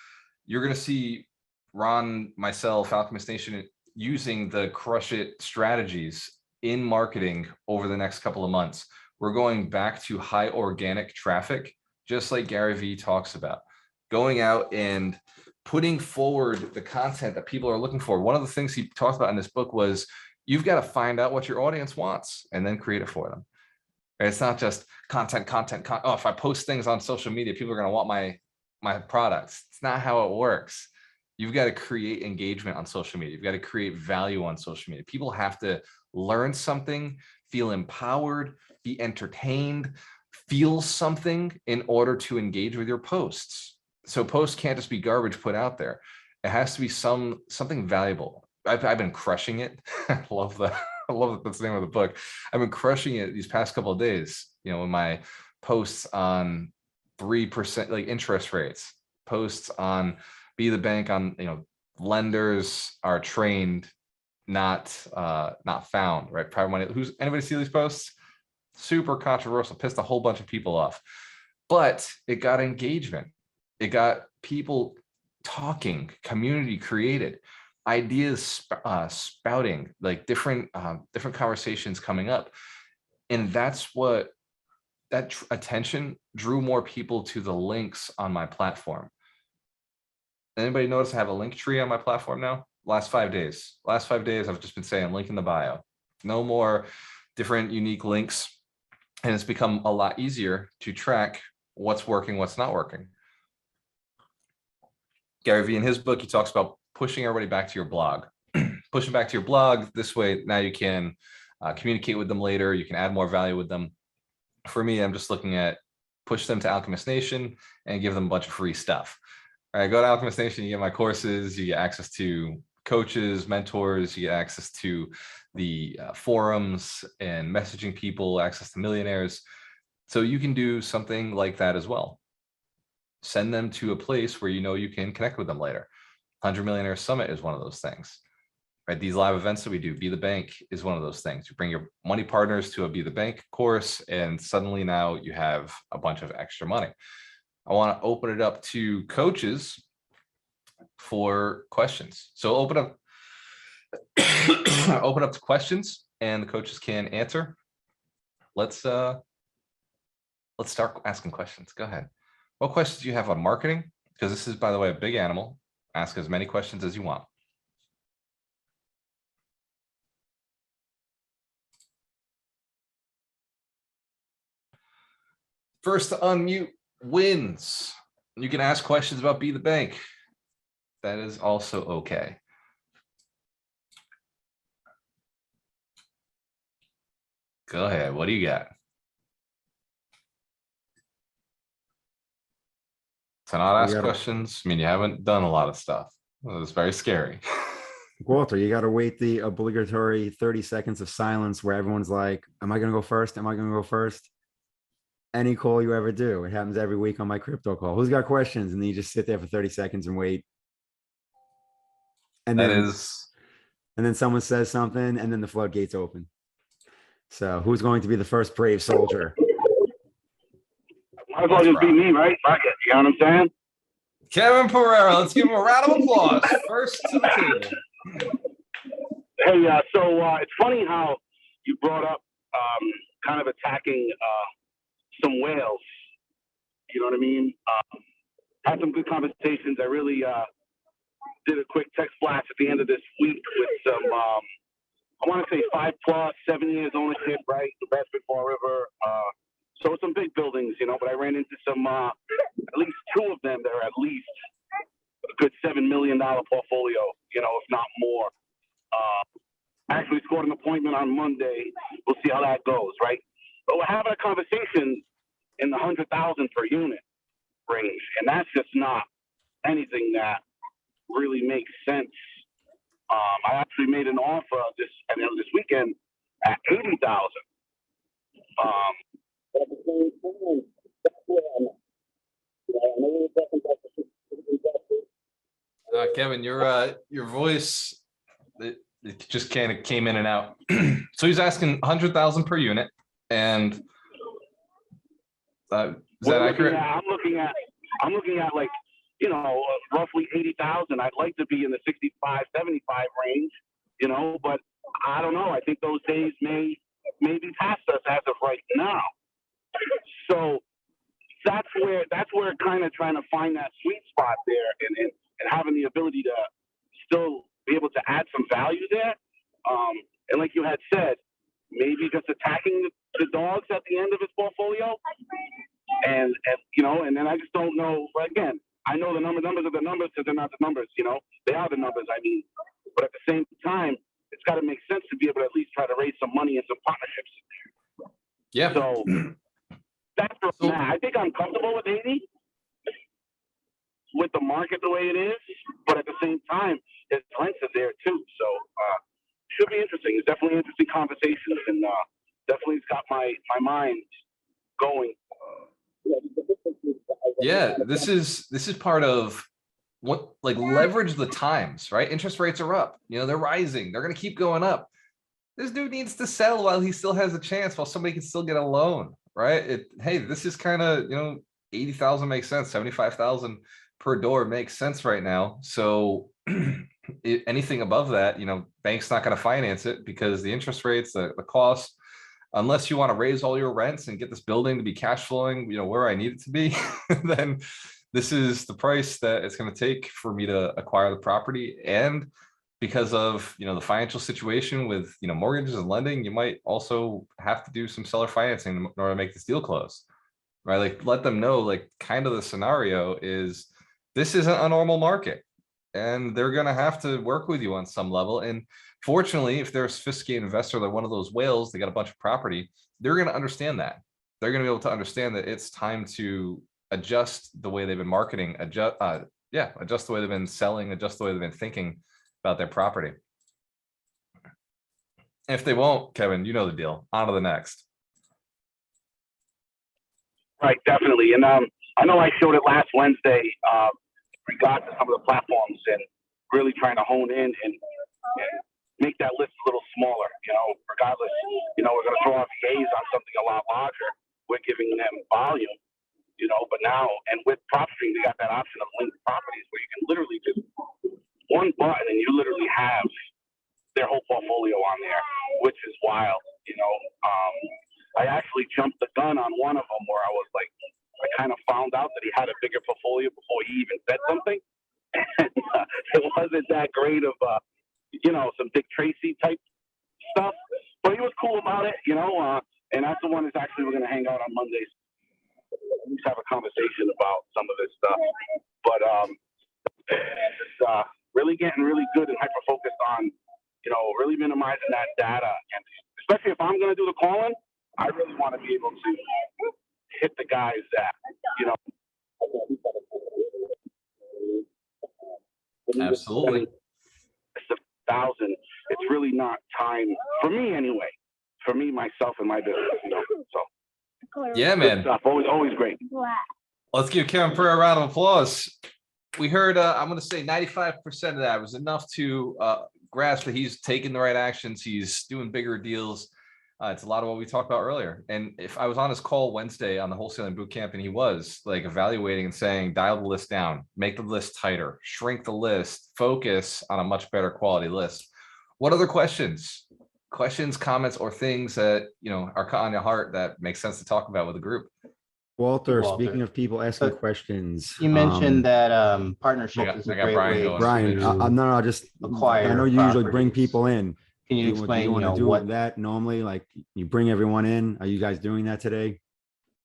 You're going to see Ron, myself, Alchemist Nation using the Crush It strategies in marketing over the next couple of months. We're going back to high organic traffic, just like Gary Vee talks about, going out and putting forward the content that people are looking for. One of the things he talked about in this book was you've got to find out what your audience wants and then create it for them. It's not just content. Oh, if I post things on social media, people are going to want my products. It's not how it works. You've got to create engagement on social media. You've got to create value on social media. People have to learn something, feel empowered, be entertained, feel something in order to engage with your posts. So posts can't just be garbage put out there. It has to be something valuable. I've been crushing it. I love that that's the name of the book. I've been crushing it these past couple of days, you know, in my posts on 3% like interest rates, posts on Be the Bank on, you know, lenders are trained, not found, right? Private money. Anybody see these posts? Super controversial, pissed a whole bunch of people off, but it got engagement. It got people talking, community created, ideas spouting, like different conversations coming up. And that's what attention drew more people to the links on my platform. Anybody notice I have a link tree on my platform now? Last 5 days, I've just been saying link in the bio. No more different unique links. And it's become a lot easier to track what's working, what's not working. Gary Vee in his book, he talks about pushing everybody back to your blog. Pushing back to your blog. This way, now you can communicate with them later. You can add more value with them. For me, I'm just looking at push them to Alchemist Nation and give them a bunch of free stuff. All right, go to Alchemist Nation, you get my courses, you get access to coaches, mentors, you get access to the forums and messaging people, access to millionaires. So you can do something like that as well. Send them to a place where you know you can connect with them later. 100 Millionaire Summit is one of those things, right? These live events that we do, Be the Bank is one of those things. You bring your money partners to a Be the Bank course, and suddenly now you have a bunch of extra money. I want to open it up to coaches for questions. So open up to questions, and the coaches can answer. Let's start asking questions. Go ahead. What questions do you have on marketing? Because this is, by the way, a big animal. Ask as many questions as you want. First to unmute wins. You can ask questions about Be the Bank. That is also okay. Go ahead. What do you got? To not ask questions, I mean, you haven't done a lot of stuff. It's very scary. Walter, you got to wait the obligatory 30 seconds of silence where everyone's like, am I going to go first? Am I going to go first? Any call you ever do. It happens every week on my crypto call. Who's got questions? And then you just sit there for 30 seconds and wait. And then someone says something and then the floodgates open. So who's going to be the first brave soldier? Might as well just be me, right? Fuck it. You know what I'm saying? Kevin Pereira, let's give him a round of applause. First to the table. Hey, it's funny how you brought up kind of attacking some whales. You know what I mean? Had some good conversations. I really did a quick text blast at the end of this week with some, I want to say 5+, 7 years ownership, right? The Bedford Fall River. So some big buildings, you know, but I ran into some, at least two of them that are at least a good $7 million portfolio, you know, if not more. Actually scored an appointment on Monday. We'll see how that goes, right? But we're having a conversation in the 100,000 per unit range, and that's just not anything that really makes sense. I actually made an offer at the end of this weekend at 80,000. But at the same time, that's where I'm at. You know, I know we're talking about the Kevin, your voice it just kind of came in and out. So he's asking 100,000 per unit, and is that accurate? I'm looking at like, you know, roughly 80,000. I'd like to be in the 65, 75 range, you know, but I don't know. I think those days may be past us as of right now. So that's where kind of trying to find that sweet spot there and having the ability to still be able to add some value there. And like you had said, maybe just attacking the dogs at the end of his portfolio. And you know, and then I just don't know. But again, I know the numbers are the numbers because they're not the numbers, you know. They are the numbers, I mean. But at the same time, it's got to make sense to be able to at least try to raise some money and some partnerships. Yeah. So that's where I'm at. I think I'm comfortable with 80 with the market the way it is, but at the same time, his rents are there too. So should be interesting. It's definitely interesting conversations, and definitely it's got my mind going. Yeah, this is part of what, like, leverage the times, right? Interest rates are up, you know, they're rising, they're going to keep going up. This dude needs to sell while he still has a chance, while somebody can still get a loan, right? Hey, this is kind of, you know, 80,000 makes sense, 75,000 per door makes sense right now. So anything above that, you know, bank's not going to finance it because the interest rates, the cost, unless you want to raise all your rents and get this building to be cash flowing, you know, where I need it to be, then this is the price that it's going to take for me to acquire the property. And because of, you know, the financial situation with, you know, mortgages and lending, you might also have to do some seller financing in order to make this deal close, right? Like, let them know, like, kind of the scenario is this isn't a normal market, and they're going to have to work with you on some level. And fortunately, if they're a sophisticated investor, like one of those whales, they got a bunch of property, they're going to understand that. They're going to be able to understand that it's time to adjust the way they've been marketing, adjust the way they've been selling, adjust the way they've been thinking about their property. If they won't, Kevin, you know the deal. On to the next. Right, definitely. And I know I showed it last Wednesday, regard to some of the platforms and really trying to hone in and make that list a little smaller, you know, regardless, you know, we're going to throw our VAs on something a lot larger. We're giving them volume, you know, but now, and with PropStream, they got that option of linked properties where you can literally just one button and you literally have their whole portfolio on there, which is wild, you know. I actually jumped the gun on one of them where I was like, I kind of found out that he had a bigger portfolio before he even said something. And it wasn't that great of, you know, some Dick Tracy type stuff, but he was cool about it, you know. And that's the one that's actually we're going to hang out on Mondays. We just have a conversation about some of this stuff. But it's really getting really good and hyper focused on, you know, really minimizing that data. And especially if I'm going to do the calling, I really want to be able to hit the guys that, you know. Absolutely. It's 1,000. It's really not time for me anyway. For me, myself, and my business, you know. So yeah, man. Stuff. Always great. Let's give Kevin Pereira a round of applause. We heard, I'm going to say 95% of that was enough to grasp that he's taking the right actions. He's doing bigger deals. It's a lot of what we talked about earlier. And if I was on his call Wednesday on the wholesaling boot camp, and he was like evaluating and saying, dial the list down, make the list tighter, shrink the list, focus on a much better quality list. What other questions, comments, or things that, you know, are on your heart that makes sense to talk about with the group? Walter, Walter. speaking of people asking So, questions. You mentioned that I partnerships got- is I a got great Brian way. going. Brian, to no, just, I know you usually bring properties. people in. Can you Do explain, you you want know, to do what, that normally? Like you bring everyone in? Are you guys doing that today?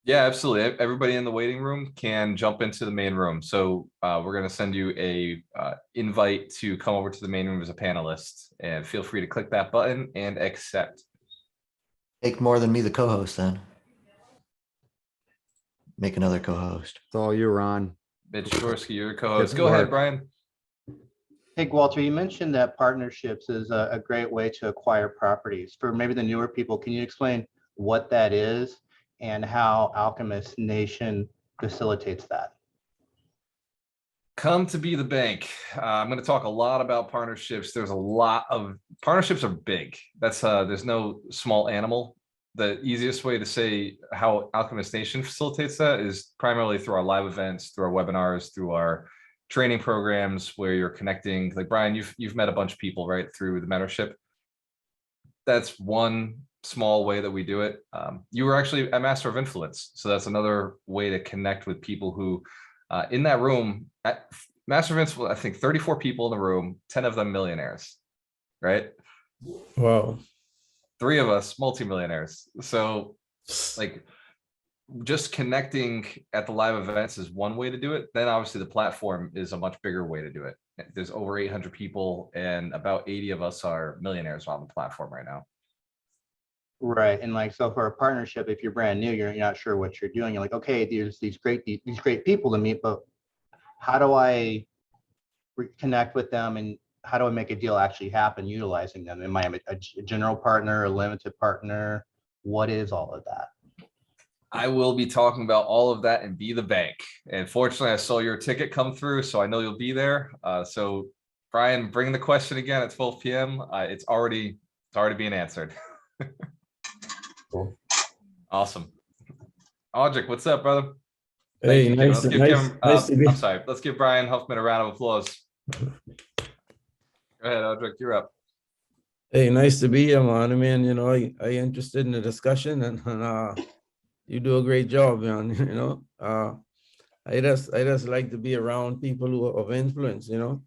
Yeah, absolutely. Everybody in the waiting room can jump into the main room. So we're going to send you a invite to come over to the main room as a panelist, and feel free to click that button and accept. Take more than me, the co-host, then. Make another co-host. It's all you, Ron. Mitch Shorsky, you're a co-host. Good Go ahead, work. Brian. hey, Walter, you mentioned that partnerships is a great way to acquire properties. For maybe the newer people, can you explain what that is and how Alchemist Nation facilitates that? Come to Be the Bank. I'm going to talk a lot about partnerships. There's a lot of partnerships are big. That's there's no small animal. The easiest way to say how Alchemist Nation facilitates that is primarily through our live events, through our webinars, through our training programs, where you're connecting. Like Brian, you've met a bunch of people, right, through the mentorship. That's one small way that we do it. You were actually a master of influence, so that's another way to connect with people who, in that room, at master of influence, I think 34 people in the room, 10 of them millionaires, right? Wow. 3 of us multimillionaires. So like just connecting at the live events is one way to do it. Then obviously the platform is a much bigger way to do it. There's over 800 people and about 80 of us are millionaires on the platform right now. Right. And like, so for a partnership, if you're brand new, you're not sure what you're doing. You're like, okay, there's these great people to meet, but how do I connect with them, and how do I make a deal actually happen utilizing them? Am I a general partner, a limited partner? What is all of that? I will be talking about all of that and Be the Bank. And fortunately, I saw your ticket come through, so I know you'll be there. So Brian, bring the question again at 12 p.m. It's already being answered. Cool. Awesome. Audric, what's up, brother? Hey, Thank you. nice, nice to be. I'm sorry. Let's give Brian Huffman a round of applause. Go ahead, Audric, you're up. Hey, nice to be here, man. I mean, you know, I interested in the discussion, and you do a great job, man. You know, I just like to be around people who are of influence. You know,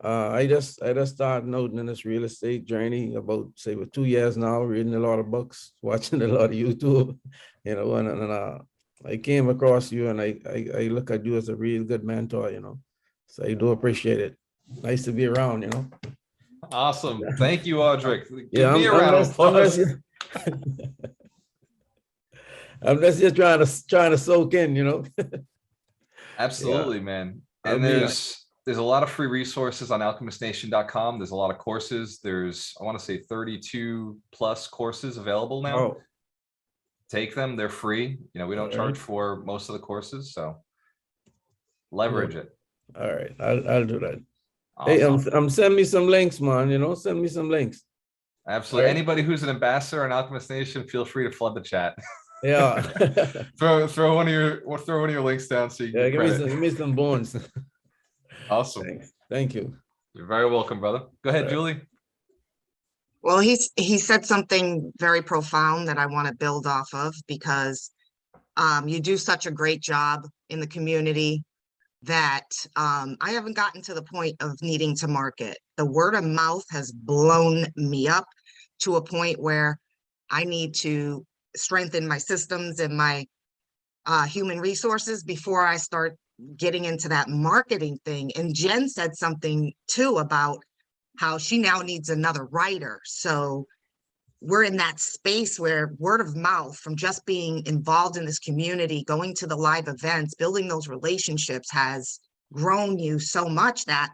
I just started out in this real estate journey about, say, for 2 years now, reading a lot of books, watching a lot of YouTube. You know, and I came across you, and I look at you as a real good mentor. You know, so I do appreciate it. Nice to be around. You know. Awesome. Thank you, Audric. Yeah, Give me a round of applause. I'm just trying to soak in, you know. Absolutely, man. And there's a lot of free resources on alchemistnation.com. There's a lot of courses. There's, I want to say 32 plus courses available now. Oh, Take them. They're free. You know, we don't charge for most of the courses, so leverage it. all right. I'll do that. Awesome. Hey, send me some links, man. You know, send me some links. Absolutely. Right. Anybody who's an ambassador on Alchemist Nation, feel free to flood the chat. Yeah. throw one of your links down so you can Yeah, get credit. give me some bones. Awesome. Thanks. Thank you. You're very welcome, brother. Go ahead, Right. Julie. Well, he said something very profound that I want to build off of, because you do such a great job in the community that I haven't gotten to the point of needing to market. The word of mouth has blown me up to a point where I need to strengthen my systems and my human resources before I start getting into that marketing thing. And Jen said something too about how she now needs another writer. So we're in that space where word of mouth from just being involved in this community, going to the live events, building those relationships has grown you so much that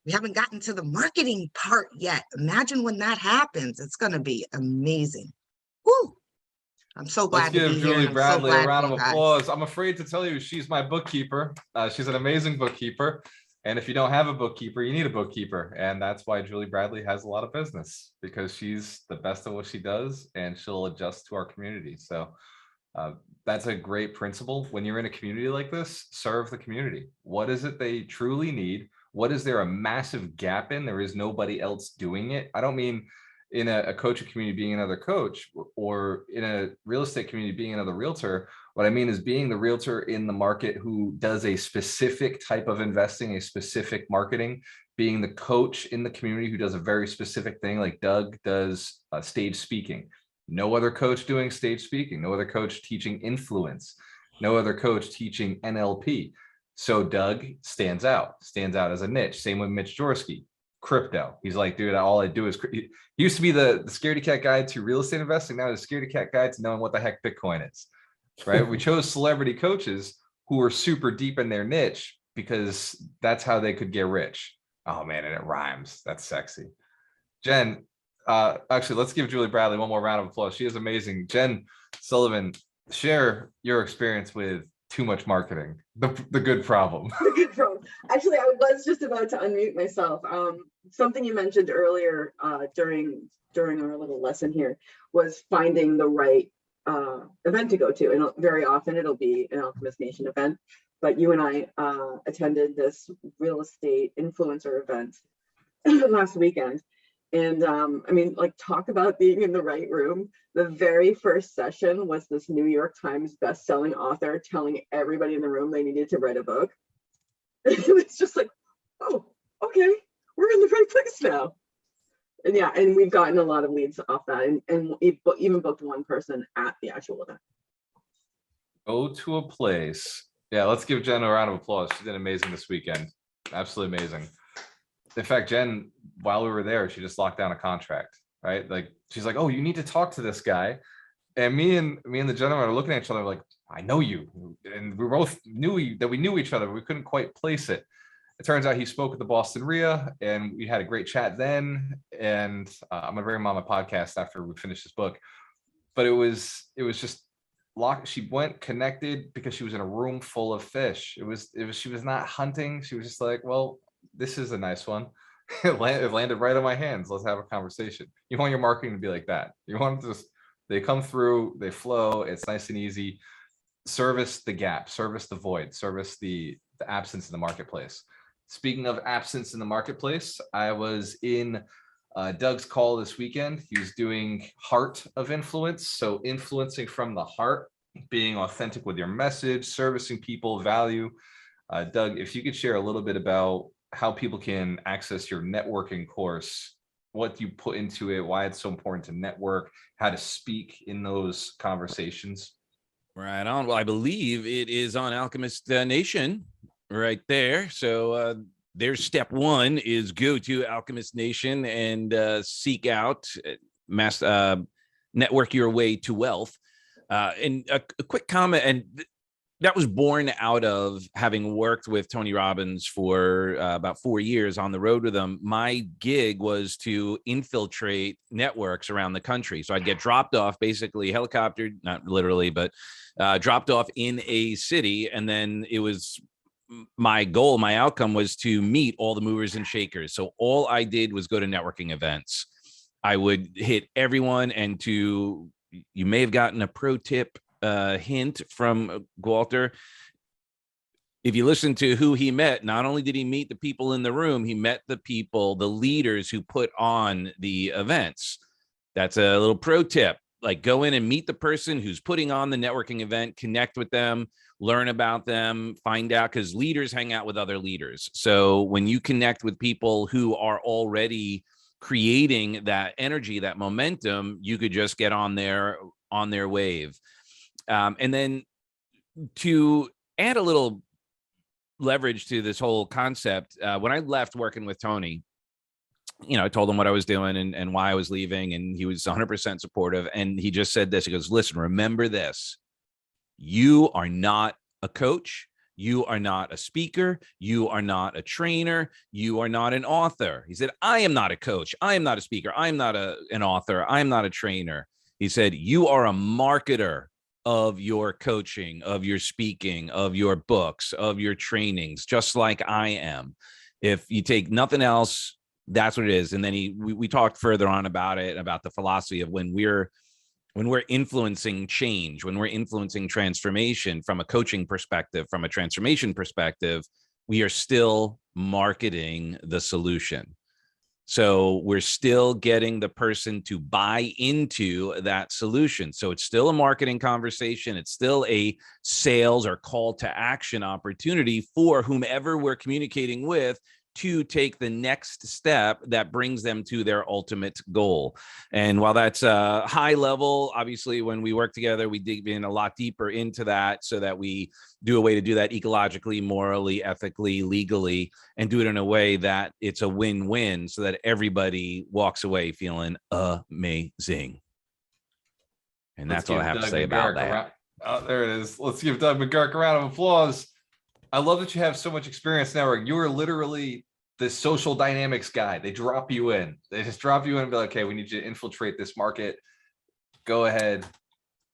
we haven't gotten to the marketing part yet. Imagine when that happens. It's going to be amazing. Woo! I'm so glad Let's to be give here. Julie and I'm so Bradley a glad round for of you guys. applause. I'm afraid to tell you she's my bookkeeper. She's an amazing bookkeeper. And if you don't have a bookkeeper, you need a bookkeeper. And that's why Julie Bradley has a lot of business, because she's the best at what she does and she'll adjust to our community. So that's a great principle. When you're in a community like this, serve the community. What is it they truly need? What is there a massive gap in? There is nobody else doing it. I don't mean in a coaching community being another coach, or in a real estate community being another realtor. What I mean is being the realtor in the market who does a specific type of investing, a specific marketing, being the coach in the community who does a very specific thing, like Doug does stage speaking. No other coach doing stage speaking, no other coach teaching influence, no other coach teaching NLP. So Doug stands out as a niche. Same with Mitch Jorsky, crypto. He's like, dude, all I do is, he used to be the scaredy cat guide to real estate investing. Now he's the scaredy cat guide to knowing what the heck Bitcoin is, right? We chose celebrity coaches who were super deep in their niche because that's how they could get rich. Oh man, and it rhymes. That's sexy. Jen, actually, let's give Julie Bradley one more round of applause. She is amazing. Jen Sullivan, share your experience with too much marketing, the good problem. The good problem. Actually, I was just about to unmute myself. Something you mentioned earlier during our little lesson here was finding the right event to go to, and very often it'll be an Alchemist Nation event. But you and I attended this real estate influencer event last weekend. And I mean, like, talk about being in the right room. The very first session was this New York Times best-selling author telling everybody in the room they needed to write a book. It's just like, oh, okay, we're in the right place now. And yeah, and we've gotten a lot of leads off that, and even booked one person at the actual event. Go to a place. Yeah, let's give Jen a round of applause. She did amazing this weekend. Absolutely amazing. In fact, Jen, while we were there, she just locked down a contract, right? Like, she's like, oh, you need to talk to this guy. And me and the gentleman are looking at each other like, I know you. And we both knew that we knew each other, but we couldn't quite place it. It turns out he spoke at the Boston RIA, and we had a great chat then. And I'm gonna bring him on my podcast after we finish this book. But it was just locked. She went connected because she was in a room full of fish. She was not hunting. She was just like, well, this is a nice one. It landed right on my hands. Let's have a conversation. You want your marketing to be like that. You want to just, they come through, they flow. It's nice and easy. Service the gap, service the void, service the absence in the marketplace. Speaking of absence in the marketplace, I was in Doug's call this weekend. He was doing heart of influence. So influencing from the heart, being authentic with your message, servicing people, value. Doug, if you could share a little bit about how people can access your networking course, what you put into it, why it's so important to network, how to speak in those conversations. Right on. Well, I believe it is on Alchemist Nation right there. So there's step one is go to Alchemist Nation and seek out network your way to wealth. And a quick comment, and that was born out of having worked with Tony Robbins for about 4 years on the road with him. My gig was to infiltrate networks around the country. So I'd get dropped off, basically helicoptered, not literally, but dropped off in a city. And then it was my goal, my outcome was to meet all the movers and shakers. So all I did was go to networking events. I would hit everyone, and you may have gotten a pro tip hint from Walter. If you listen to who he met, not only did he meet the people in the room, he met the people, the leaders who put on the events. That's a little pro tip. Like, go in and meet the person who's putting on the networking event, connect with them, learn about them, find out, because leaders hang out with other leaders. So when you connect with people who are already creating that energy, that momentum, you could just get on their wave. And then to add a little leverage to this whole concept, when I left working with Tony, I told him what I was doing and why I was leaving, and he was 100% supportive. And he just said this, he goes, listen, remember this, you are not a coach. You are not a speaker. You are not a trainer. You are not an author. He said, I am not a coach. I am not a speaker. I am not an author. I am not a trainer. He said, you are a marketer of your coaching, of your speaking, of your books, of your trainings, just like I am. If you take nothing else, that's what it is. And then we talked further on about it, about the philosophy of when we're influencing change, when we're influencing transformation from a coaching perspective, from a transformation perspective, we are still marketing the solution. So we're still getting the person to buy into that solution. So it's still a marketing conversation. It's still a sales or call to action opportunity for whomever we're communicating with to take the next step that brings them to their ultimate goal. And while that's high level, obviously, when we work together, we dig in a lot deeper into that so that we do a way to do that ecologically, morally, ethically, legally, and do it in a way that it's a win-win so that everybody walks away feeling amazing. And that's all I have to say about that. Oh, there it is. Let's give Doug McGurk a round of applause. I love that you have so much experience networking. You are literally the social dynamics guy. They drop you in. They just drop you in and be like, okay, we need you to infiltrate this market. Go ahead.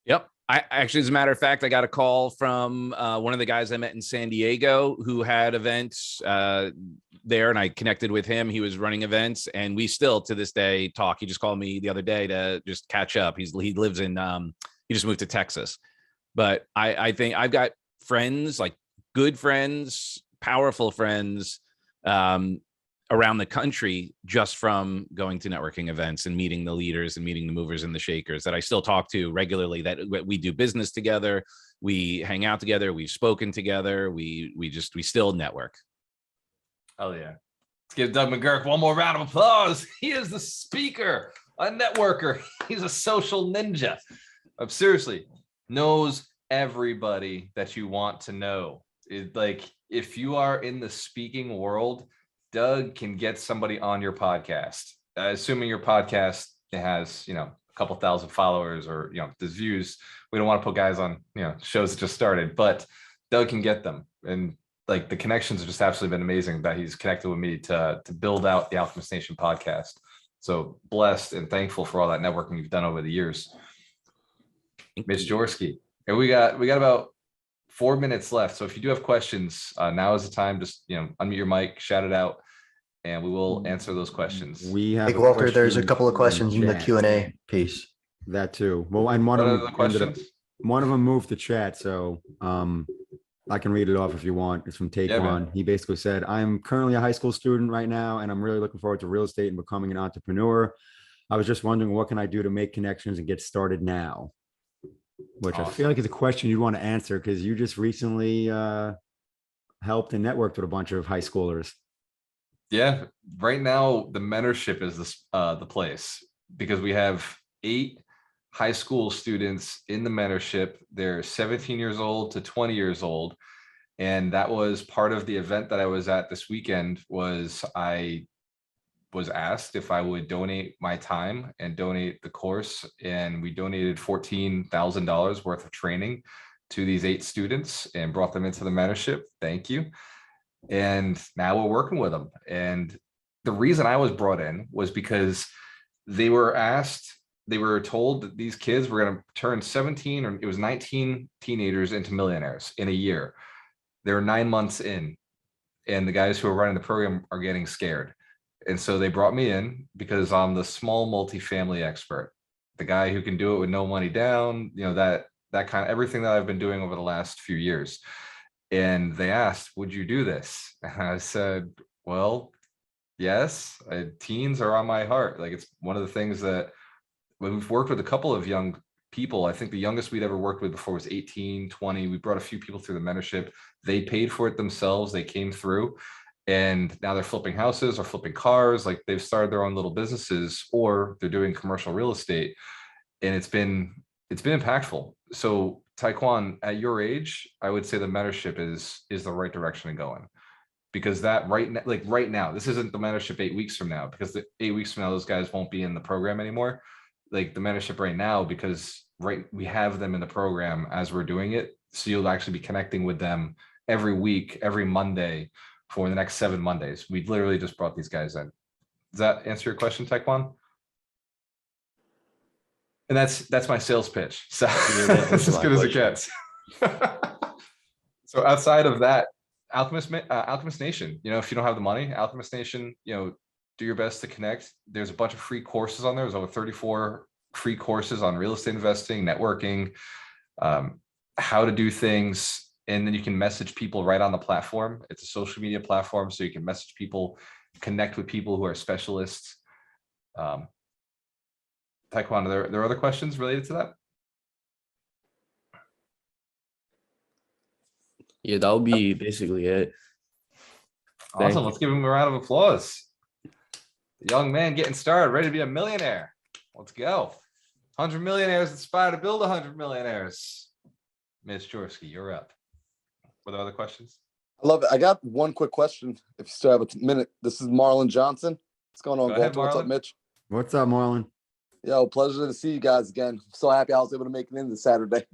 Yep. I actually, as a matter of fact, I got a call from one of the guys I met in San Diego who had events there, and I connected with him. He was running events, and we still to this day talk. He just called me the other day to just catch up. He lives in he just moved to Texas. But I think I've got friends, like good friends, powerful friends around the country just from going to networking events and meeting the leaders and meeting the movers and the shakers that I still talk to regularly, that we do business together. We hang out together. We've spoken together. We still network. Oh yeah. Let's give Doug McGurk one more round of applause. He is the speaker, a networker. He's a social ninja. Seriously, knows everybody that you want to know. Like, if you are in the speaking world, Doug can get somebody on your podcast. Assuming your podcast has, a couple thousand followers or, there's views. We don't want to put guys on, shows that just started, but Doug can get them. And like the connections have just absolutely been amazing that he's connected with me to build out the Alchemist Nation podcast. So blessed and thankful for all that networking you've done over the years. Mitch Jorsky. And we got about 4 minutes left. So if you do have questions, now is the time. Just unmute your mic, shout it out, and we will answer those questions. We have Hey, Walter, there's a couple of questions in the Q&A piece. That too. Well, and one of them questions. One of them moved to chat, so I can read it off if you want. It's from Take One. He basically said, "I'm currently a high school student right now, and I'm really looking forward to real estate and becoming an entrepreneur. I was just wondering, what can I do to make connections and get started now?" Which awesome. I feel like is a question you'd want to answer because you just recently helped and networked with a bunch of high schoolers. Yeah, right now the mentorship is the place, because we have 8 high school students in the mentorship. They're 17 years old to 20 years old. And that was part of the event that I was at this weekend. I was asked if I would donate my time and donate the course. And we donated $14,000 worth of training to these 8 students and brought them into the mentorship. Thank you. And now we're working with them. And the reason I was brought in was because they were told that these kids were going to turn 17, or it was 19 teenagers into millionaires in a year. They're 9 months in, and the guys who are running the program are getting scared. And so they brought me in because I'm the small multifamily expert, the guy who can do it with no money down, that kind of everything that I've been doing over the last few years. And they asked, would you do this? And I said, well, yes, teens are on my heart. Like, it's one of the things that we've worked with a couple of young people. I think the youngest we'd ever worked with before was 18, 20. We brought a few people through the mentorship. They paid for it themselves. They came through. And now they're flipping houses or flipping cars. Like, they've started their own little businesses, or they're doing commercial real estate. And it's been impactful. So Taekwon, at your age, I would say the mentorship is the right direction to go in, because that right now, this isn't the mentorship 8 weeks from now, because the 8 weeks from now, those guys won't be in the program anymore. Like, the mentorship right now, because we have them in the program as we're doing it. So you'll actually be connecting with them every week, every Monday, for the next 7 Mondays. We literally just brought these guys in. Does that answer your question, Taekwon? And that's my sales pitch. So that it's was as my good as it pleasure. gets. So outside of that, Alchemist Nation, if you don't have the money, Alchemist Nation, do your best to connect. There's a bunch of free courses on there. There's over 34 free courses on real estate investing, networking, how to do things. And then you can message people right on the platform. It's a social media platform, so you can message people, connect with people who are specialists. Taekwondo, there are other questions related to that? Yeah, that would be basically it. Thank Awesome. you. Let's give him a round of applause. The young man getting started, ready to be a millionaire. Let's go. 100 millionaires inspired to build 100 millionaires. Mitch Jorsky, you're up. Were there other questions? I love it. I got one quick question. If you still have a minute, this is Marlon Johnson. What's going on, Go ahead, Walter? What's up, Marlon. Mitch? What's up, Marlon? Yo, pleasure to see you guys again. I'm so happy I was able to make it in this Saturday.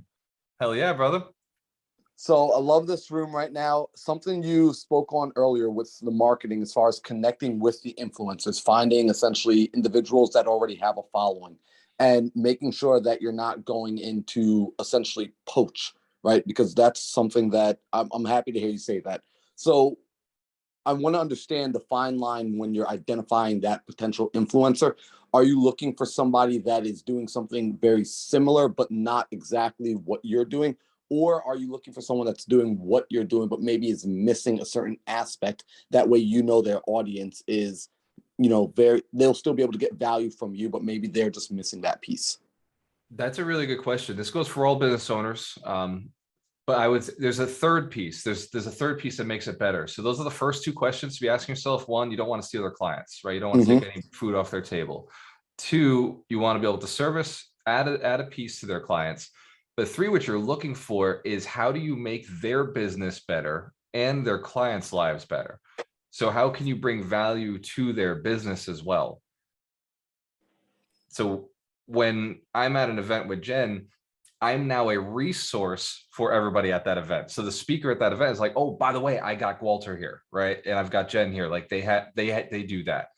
Hell yeah, brother. So I love this room right now. Something you spoke on earlier with the marketing as far as connecting with the influencers, finding essentially individuals that already have a following and making sure that you're not going into essentially poach, right? Because that's something that I'm happy to hear you say that. So I want to understand the fine line when you're identifying that potential influencer. Are you looking for somebody that is doing something very similar, but not exactly what you're doing? Or are you looking for someone that's doing what you're doing, but maybe is missing a certain aspect? That way, their audience is, they'll still be able to get value from you, but maybe they're just missing that piece. That's a really good question. This goes for all business owners. But there's a third piece. There's a third piece that makes it better. So those are the first two questions to be asking yourself. One, you don't want to steal their clients, right? You don't want to take any food off their table. Two, you want to be able to add a piece to their clients. But three, what you're looking for is how do you make their business better and their clients' lives better? So how can you bring value to their business as well? So when I'm at an event with Jen, I'm now a resource for everybody at that event. So the speaker at that event is like, oh, by the way, I got Walter here, right? And I've got Jen here. Like they do that.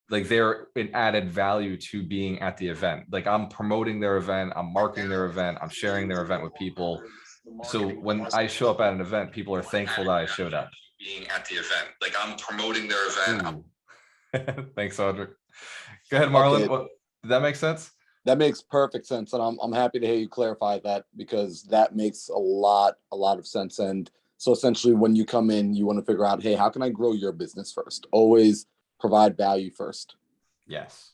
Like they're an added value to being at the event. Like I'm promoting their event, I'm marketing their event, I'm sharing their event with people. So when I show up at an event, people are thankful that I showed up. Being at the event, like I'm promoting their event. Thanks, Audrey. Go ahead, Marlon. Okay. Did that make sense? That makes perfect sense. And I'm happy to hear you clarify that, because that makes a lot of sense. And so essentially when you come in, you want to figure out, hey, how can I grow your business first? Always provide value first. Yes.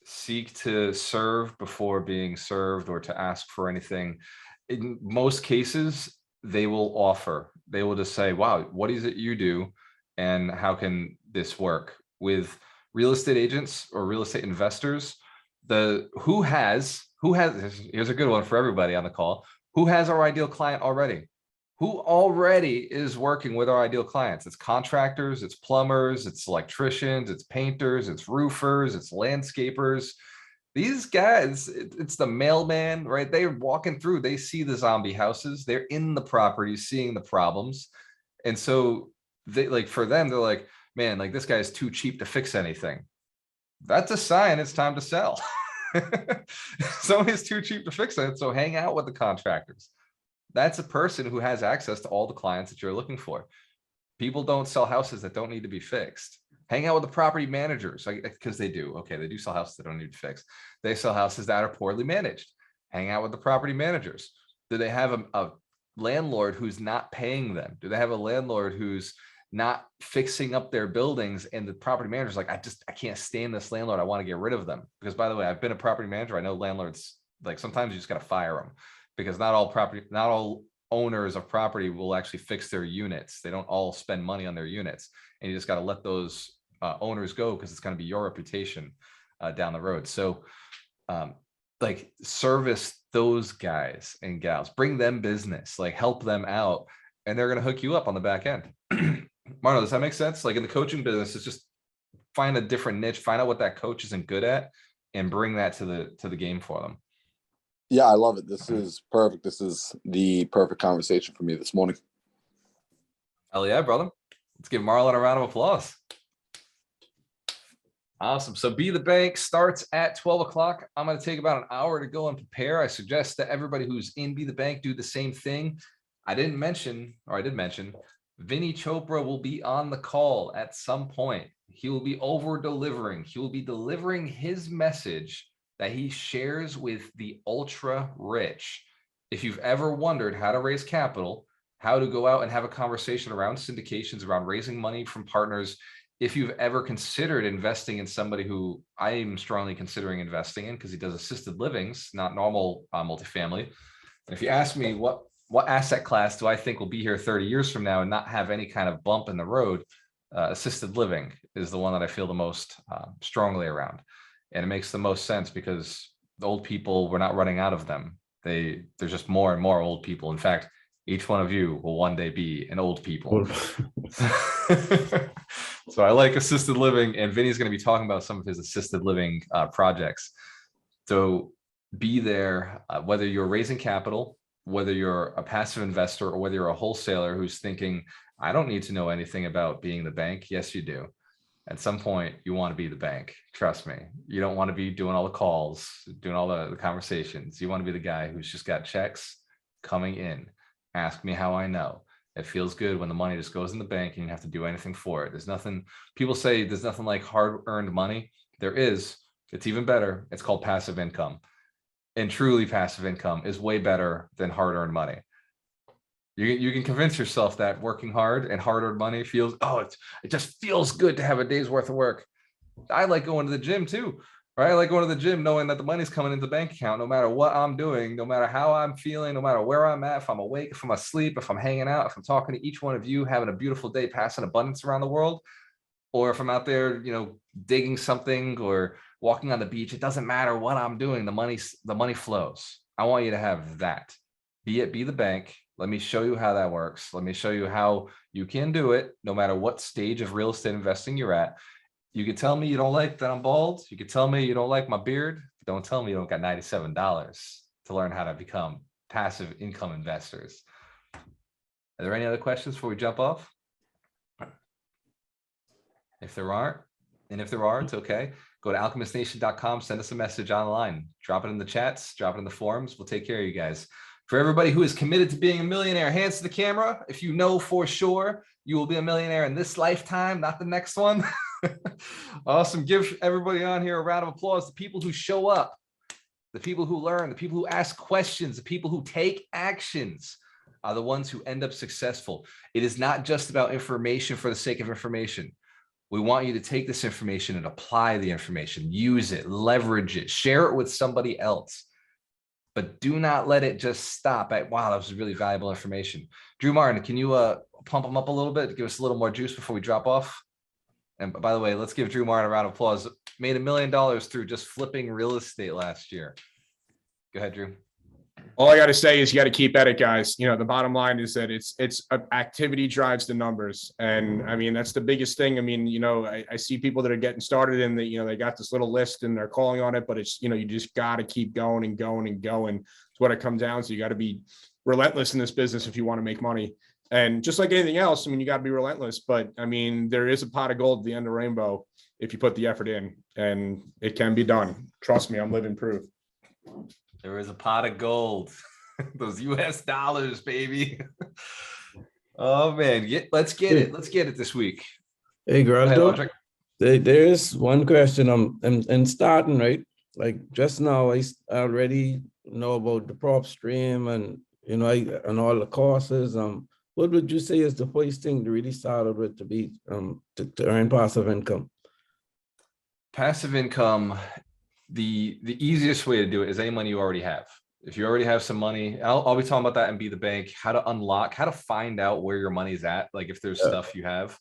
Seek to serve before being served or to ask for anything. In most cases, they will offer. They will just say, wow, what is it you do? And how can this work? With real estate agents or real estate investors, who has, here's a good one for everybody on the call. Who has our ideal client already? Who already is working with our ideal clients? It's contractors, it's plumbers, it's electricians, it's painters, it's roofers, it's landscapers. These guys, it's the mailman, right? They're walking through, they see the zombie houses, they're in the properties, seeing the problems. And so they, like, for them, they're like, man, like this guy's too cheap to fix anything. That's a sign it's time to sell. Somebody's too cheap to fix it. So hang out with the contractors. That's a person who has access to all the clients that you're looking for. People don't sell houses that don't need to be fixed. Hang out with the property managers, because they do. Okay, they do sell houses that don't need to be fixed. They sell houses that are poorly managed. Hang out with the property managers. Do they have a landlord who's not paying them? Do they have a landlord who's not fixing up their buildings, and the property manager's like, I can't stand this landlord, I want to get rid of them? Because by the way, I've been a property manager. I know landlords, like sometimes you just got to fire them, because not all owners of property will actually fix their units. They don't all spend money on their units, and you just got to let those owners go, because it's going to be your reputation down the road. So like service those guys and gals, bring them business, like help them out, and they're going to hook you up on the back end. Marno, does that make sense? Like in the coaching business, it's just find a different niche, find out what that coach isn't good at, and bring that to the game for them. Yeah, I love it. This is perfect. This is the perfect conversation for me this morning. Hell yeah, brother. Let's give Marlon a round of applause. Awesome. So Be the Bank starts at 12 o'clock. I'm going to take about an hour to go and prepare. I suggest that everybody who's in Be the Bank do the same thing. I did mention, Vinny Chopra will be on the call at some point. He will be over delivering. He will be delivering his message that he shares with the ultra rich. If you've ever wondered how to raise capital, how to go out and have a conversation around syndications, around raising money from partners, if you've ever considered investing in somebody who I am strongly considering investing in because he does assisted livings, not normal multifamily. And if you ask me what asset class do I think will be here 30 years from now and not have any kind of bump in the road, assisted living is the one that I feel the most strongly around. And it makes the most sense because the old people, we're not running out of them. There's just more and more old people. In fact, each one of you will one day be an old people. So I like assisted living, and Vinny's going to be talking about some of his assisted living projects. So be there, whether you're raising capital, whether you're a passive investor, or whether you're a wholesaler who's thinking, I don't need to know anything about being the bank. Yes, you do. At some point, you want to be the bank. Trust me. You don't want to be doing all the calls, doing all the conversations. You want to be the guy who's just got checks coming in. Ask me how I know. It feels good when the money just goes in the bank and you don't have to do anything for it. There's nothing, people say there's nothing like hard-earned money. There is. It's even better. It's called passive income. And truly passive income is way better than hard-earned money. You can convince yourself that working hard and hard-earned money feels, it just feels good to have a day's worth of work. I like going to the gym too, right? I like going to the gym knowing that the money's coming into the bank account, no matter what I'm doing, no matter how I'm feeling, no matter where I'm at, if I'm awake, if I'm asleep, if I'm hanging out, if I'm talking to each one of you, having a beautiful day, passing abundance around the world, or if I'm out there, digging something or walking on the beach. It doesn't matter what I'm doing. The money flows. I want you to have that. Be the bank. Let me show you how that works. Let me show you how you can do it no matter what stage of real estate investing you're at. You could tell me you don't like that I'm bald. You could tell me you don't like my beard. Don't tell me you don't got $97 to learn how to become passive income investors. Are there any other questions before we jump off? If there aren't, and if there are, it's okay. Go to alchemistnation.com, send us a message online, drop it in the chats, drop it in the forums. We'll take care of you guys. For everybody who is committed to being a millionaire, hands to the camera. If you know for sure you will be a millionaire in this lifetime, not the next one. Awesome. Give everybody on here a round of applause. The people who show up, the people who learn, the people who ask questions, the people who take actions are the ones who end up successful. It is not just about information for the sake of information. We want you to take this information and apply the information, use it, leverage it, share it with somebody else. But do not let it just stop at, wow, that was really valuable information. Drew Martin, can you pump them up a little bit to give us a little more juice before we drop off? And by the way, let's give Drew Martin a round of applause. Made $1 million through just flipping real estate last year. Go ahead, Drew. All I got to say is you got to keep at it, guys. The bottom line is that it's activity drives the numbers. And I mean, that's the biggest thing. I mean, I see people that are getting started and they got this little list and they're calling on it, but it's, you just got to keep going and going and going. It's what it comes down to. You got to be relentless in this business if you want to make money. And just like anything else, I mean, you got to be relentless, but I mean, there is a pot of gold at the end of the rainbow if you put the effort in, and it can be done. Trust me, I'm living proof. There is a pot of gold. Those US dollars, baby. Oh man, let's get it. Let's get it this week. Hey, Geraldo, there is one question. I'm starting, right? Like just now, I already know about the prop stream and and all the courses. What would you say is the first thing to really start with to earn passive income? Passive income, the easiest way to do it is any money you already have. If you already have some money, I'll be talking about that and Be the Bank, how to unlock, how to find out where your money's at. Like if there's stuff you have.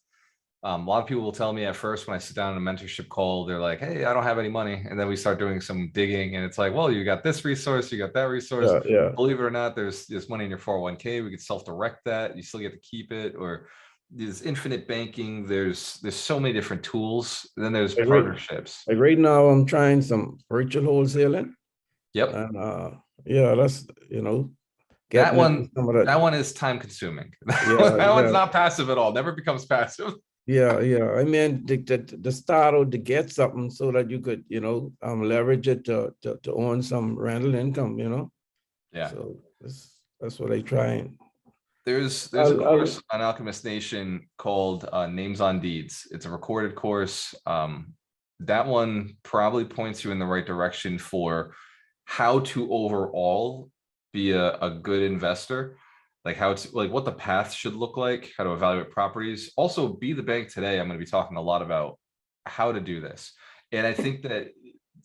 A lot of people will tell me at first when I sit down in a mentorship call, they're like, hey, I don't have any money. And then we start doing some digging and it's like, well, you got this resource, you got that resource. Yeah. Believe it or not, there's money in your 401k. We could self-direct that. You still get to keep it, or there's infinite banking. There's so many different tools. Then there's partnerships. Like right now I'm trying some virtual wholesaling. Yep. And that's, that one is time consuming. That one's not passive at all. Never becomes passive. Yeah, yeah. I mean, the start out to get something so that you could, leverage it to earn some rental income, Yeah. So that's what I try and. There's a I'll course on Alchemist Nation called Names on Deeds. It's a recorded course. That one probably points you in the right direction for how to overall be a good investor, like how it's like what the path should look like, how to evaluate properties. Also, Be the Bank today, I'm going to be talking a lot about how to do this. And I think that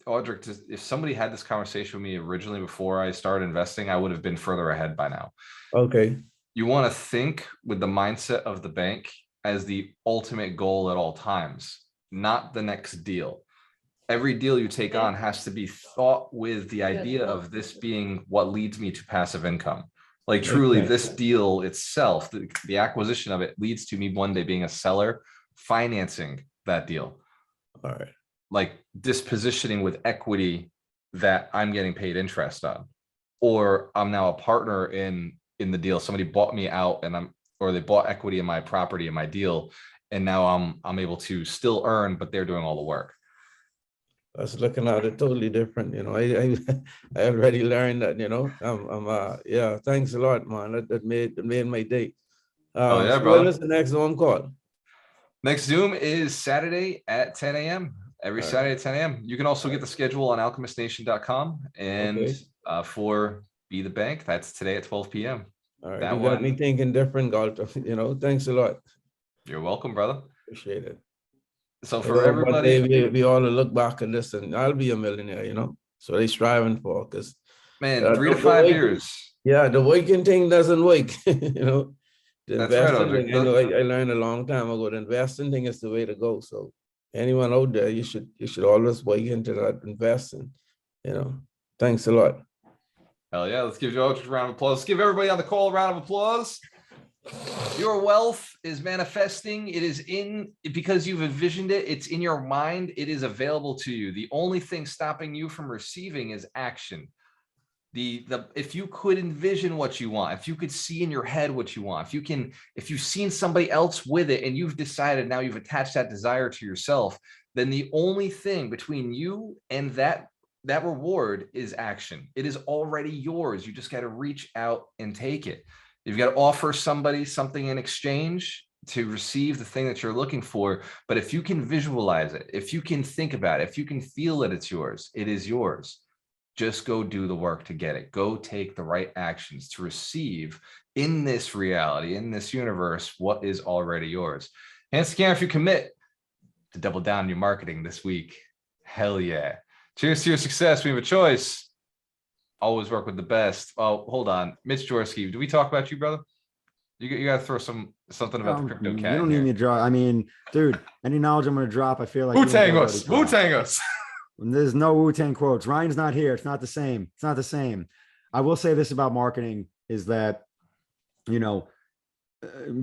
Audric, if somebody had this conversation with me originally before I started investing, I would have been further ahead by now. Okay. You want to think with the mindset of the bank as the ultimate goal at all times, not the next deal. Every deal you take on has to be thought with the idea of this being what leads me to passive income. Like truly, this deal itself, the acquisition of it leads to me one day being a seller, financing that deal. All right. Like dispositioning with equity that I'm getting paid interest on, or I'm now a partner in the deal. Somebody bought me out and or they bought equity in my property in my deal. And now I'm able to still earn, but they're doing all the work. I was looking at it totally different, I already learned that, yeah, thanks a lot, man. That made my day. Oh yeah, So when brother. is the next Zoom call? Next Zoom is Saturday at 10 a.m. Every Saturday at 10 a.m. You can also get the schedule on alchemistnation.com and for Be the Bank, that's today at 12 p.m. All right, That you got one, me thinking different, Galto. Thanks a lot. you're welcome, brother. Appreciate it. So I for hope one day everybody, we all look back at this and I'll be a millionaire, So they striving for, because man, 3 to 5 years. yeah, the working thing doesn't work, The That's right, investing Audric. thing, I know I learned a long time ago, the investing thing is the way to go. So anyone out there, you should always work into that investing, Thanks a lot. Hell yeah, let's give you a round of applause. Let's give everybody on the call a round of applause. Your wealth is manifesting. It is because you've envisioned it. It's in your mind. It is available to you. The only thing stopping you from receiving is action. If you could envision what you want, if you could see in your head what you want, if you've seen somebody else with it and you've decided now you've attached that desire to yourself, then the only thing between you and that reward is action. It is already yours. You just got to reach out and take it. You've got to offer somebody something in exchange to receive the thing that you're looking for. But if you can visualize it, if you can think about it, if you can feel that it's yours, it is yours. Just go do the work to get it. Go take the right actions to receive in this reality, in this universe, what is already yours. And scan if you commit to double down on your marketing this week. Hell yeah. Cheers to your success. We have a choice. Always work with the best. Oh, hold on. Mitch Jaworski, do we talk about you, brother? You got to throw something about the crypto cat. You don't need me to draw. I mean, dude, any knowledge I'm going to drop, I feel like Wu-Tang us. Wu-Tang us. There's no Wu-Tang quotes. Ryan's not here. It's not the same. It's not the same. I will say this about marketing is that, be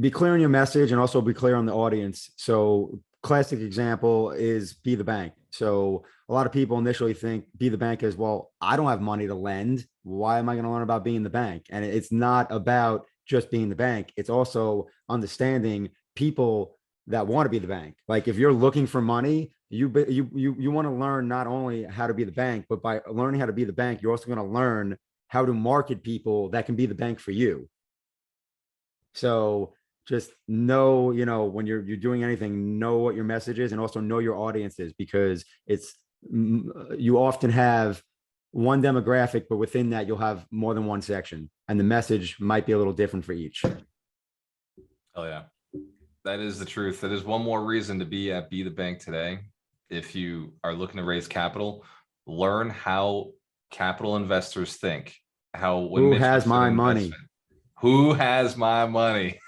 clear on your message and also be clear on the audience. So classic example is Be the Bank. So a lot of people initially think Be the Bank is, well, I don't have money to lend. Why am I going to learn about being the bank? And it's not about just being the bank. It's also understanding people that want to be the bank. Like if you're looking for money, you want to learn not only how to be the bank, but by learning how to be the bank, you're also going to learn how to market people that can be the bank for you. So just know, when you're doing anything, know what your message is and also know your audience is, because you often have one demographic, but within that you'll have more than one section and the message might be a little different for each. Oh yeah, that is the truth. That is one more reason to be at Be the Bank today. If you are looking to raise capital, learn how capital investors think. Who has my money? Who has my money?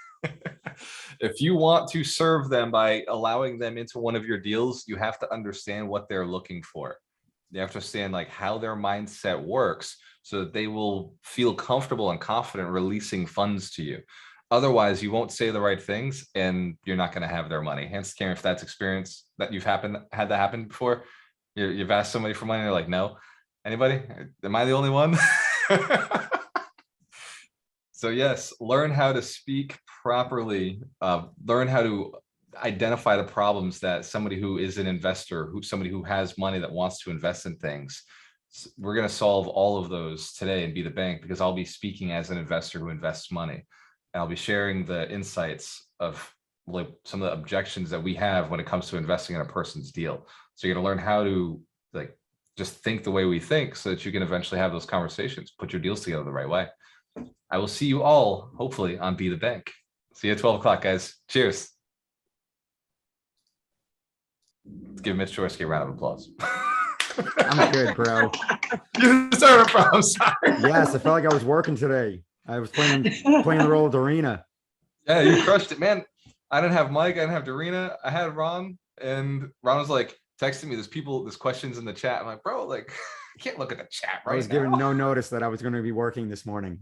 If you want to serve them by allowing them into one of your deals, you have to understand what they're looking for. You have to understand like how their mindset works so that they will feel comfortable and confident releasing funds to you. Otherwise, you won't say the right things and you're not going to have their money. Hence, Karen, if that's experience that you've had that happen before, you've asked somebody for money, they're like, no. Anybody? Am I the only one? So yes, learn how to speak properly. Learn how to identify the problems that somebody who is an investor, somebody who has money that wants to invest in things. We're going to solve all of those today and be the bank, because I'll be speaking as an investor who invests money. And I'll be sharing the insights of like some of the objections that we have when it comes to investing in a person's deal. So you're going to learn how to like just think the way we think, so that you can eventually have those conversations, put your deals together the right way. I will see you all hopefully on Be the Bank. See you at 12 o'clock, guys. Cheers. Let's give Mitch Chorsky a round of applause. I'm good, bro. You deserve it, bro. I'm sorry. Yes, I felt like I was working today. I was playing the role of Dorina. Yeah, you crushed it, man. I didn't have Mike. I didn't have Dorina. I had Ron, and Ron was like texting me. There's questions in the chat. I'm like, bro, like, I can't look at the chat right I was now. given no notice that I was going to be working this morning.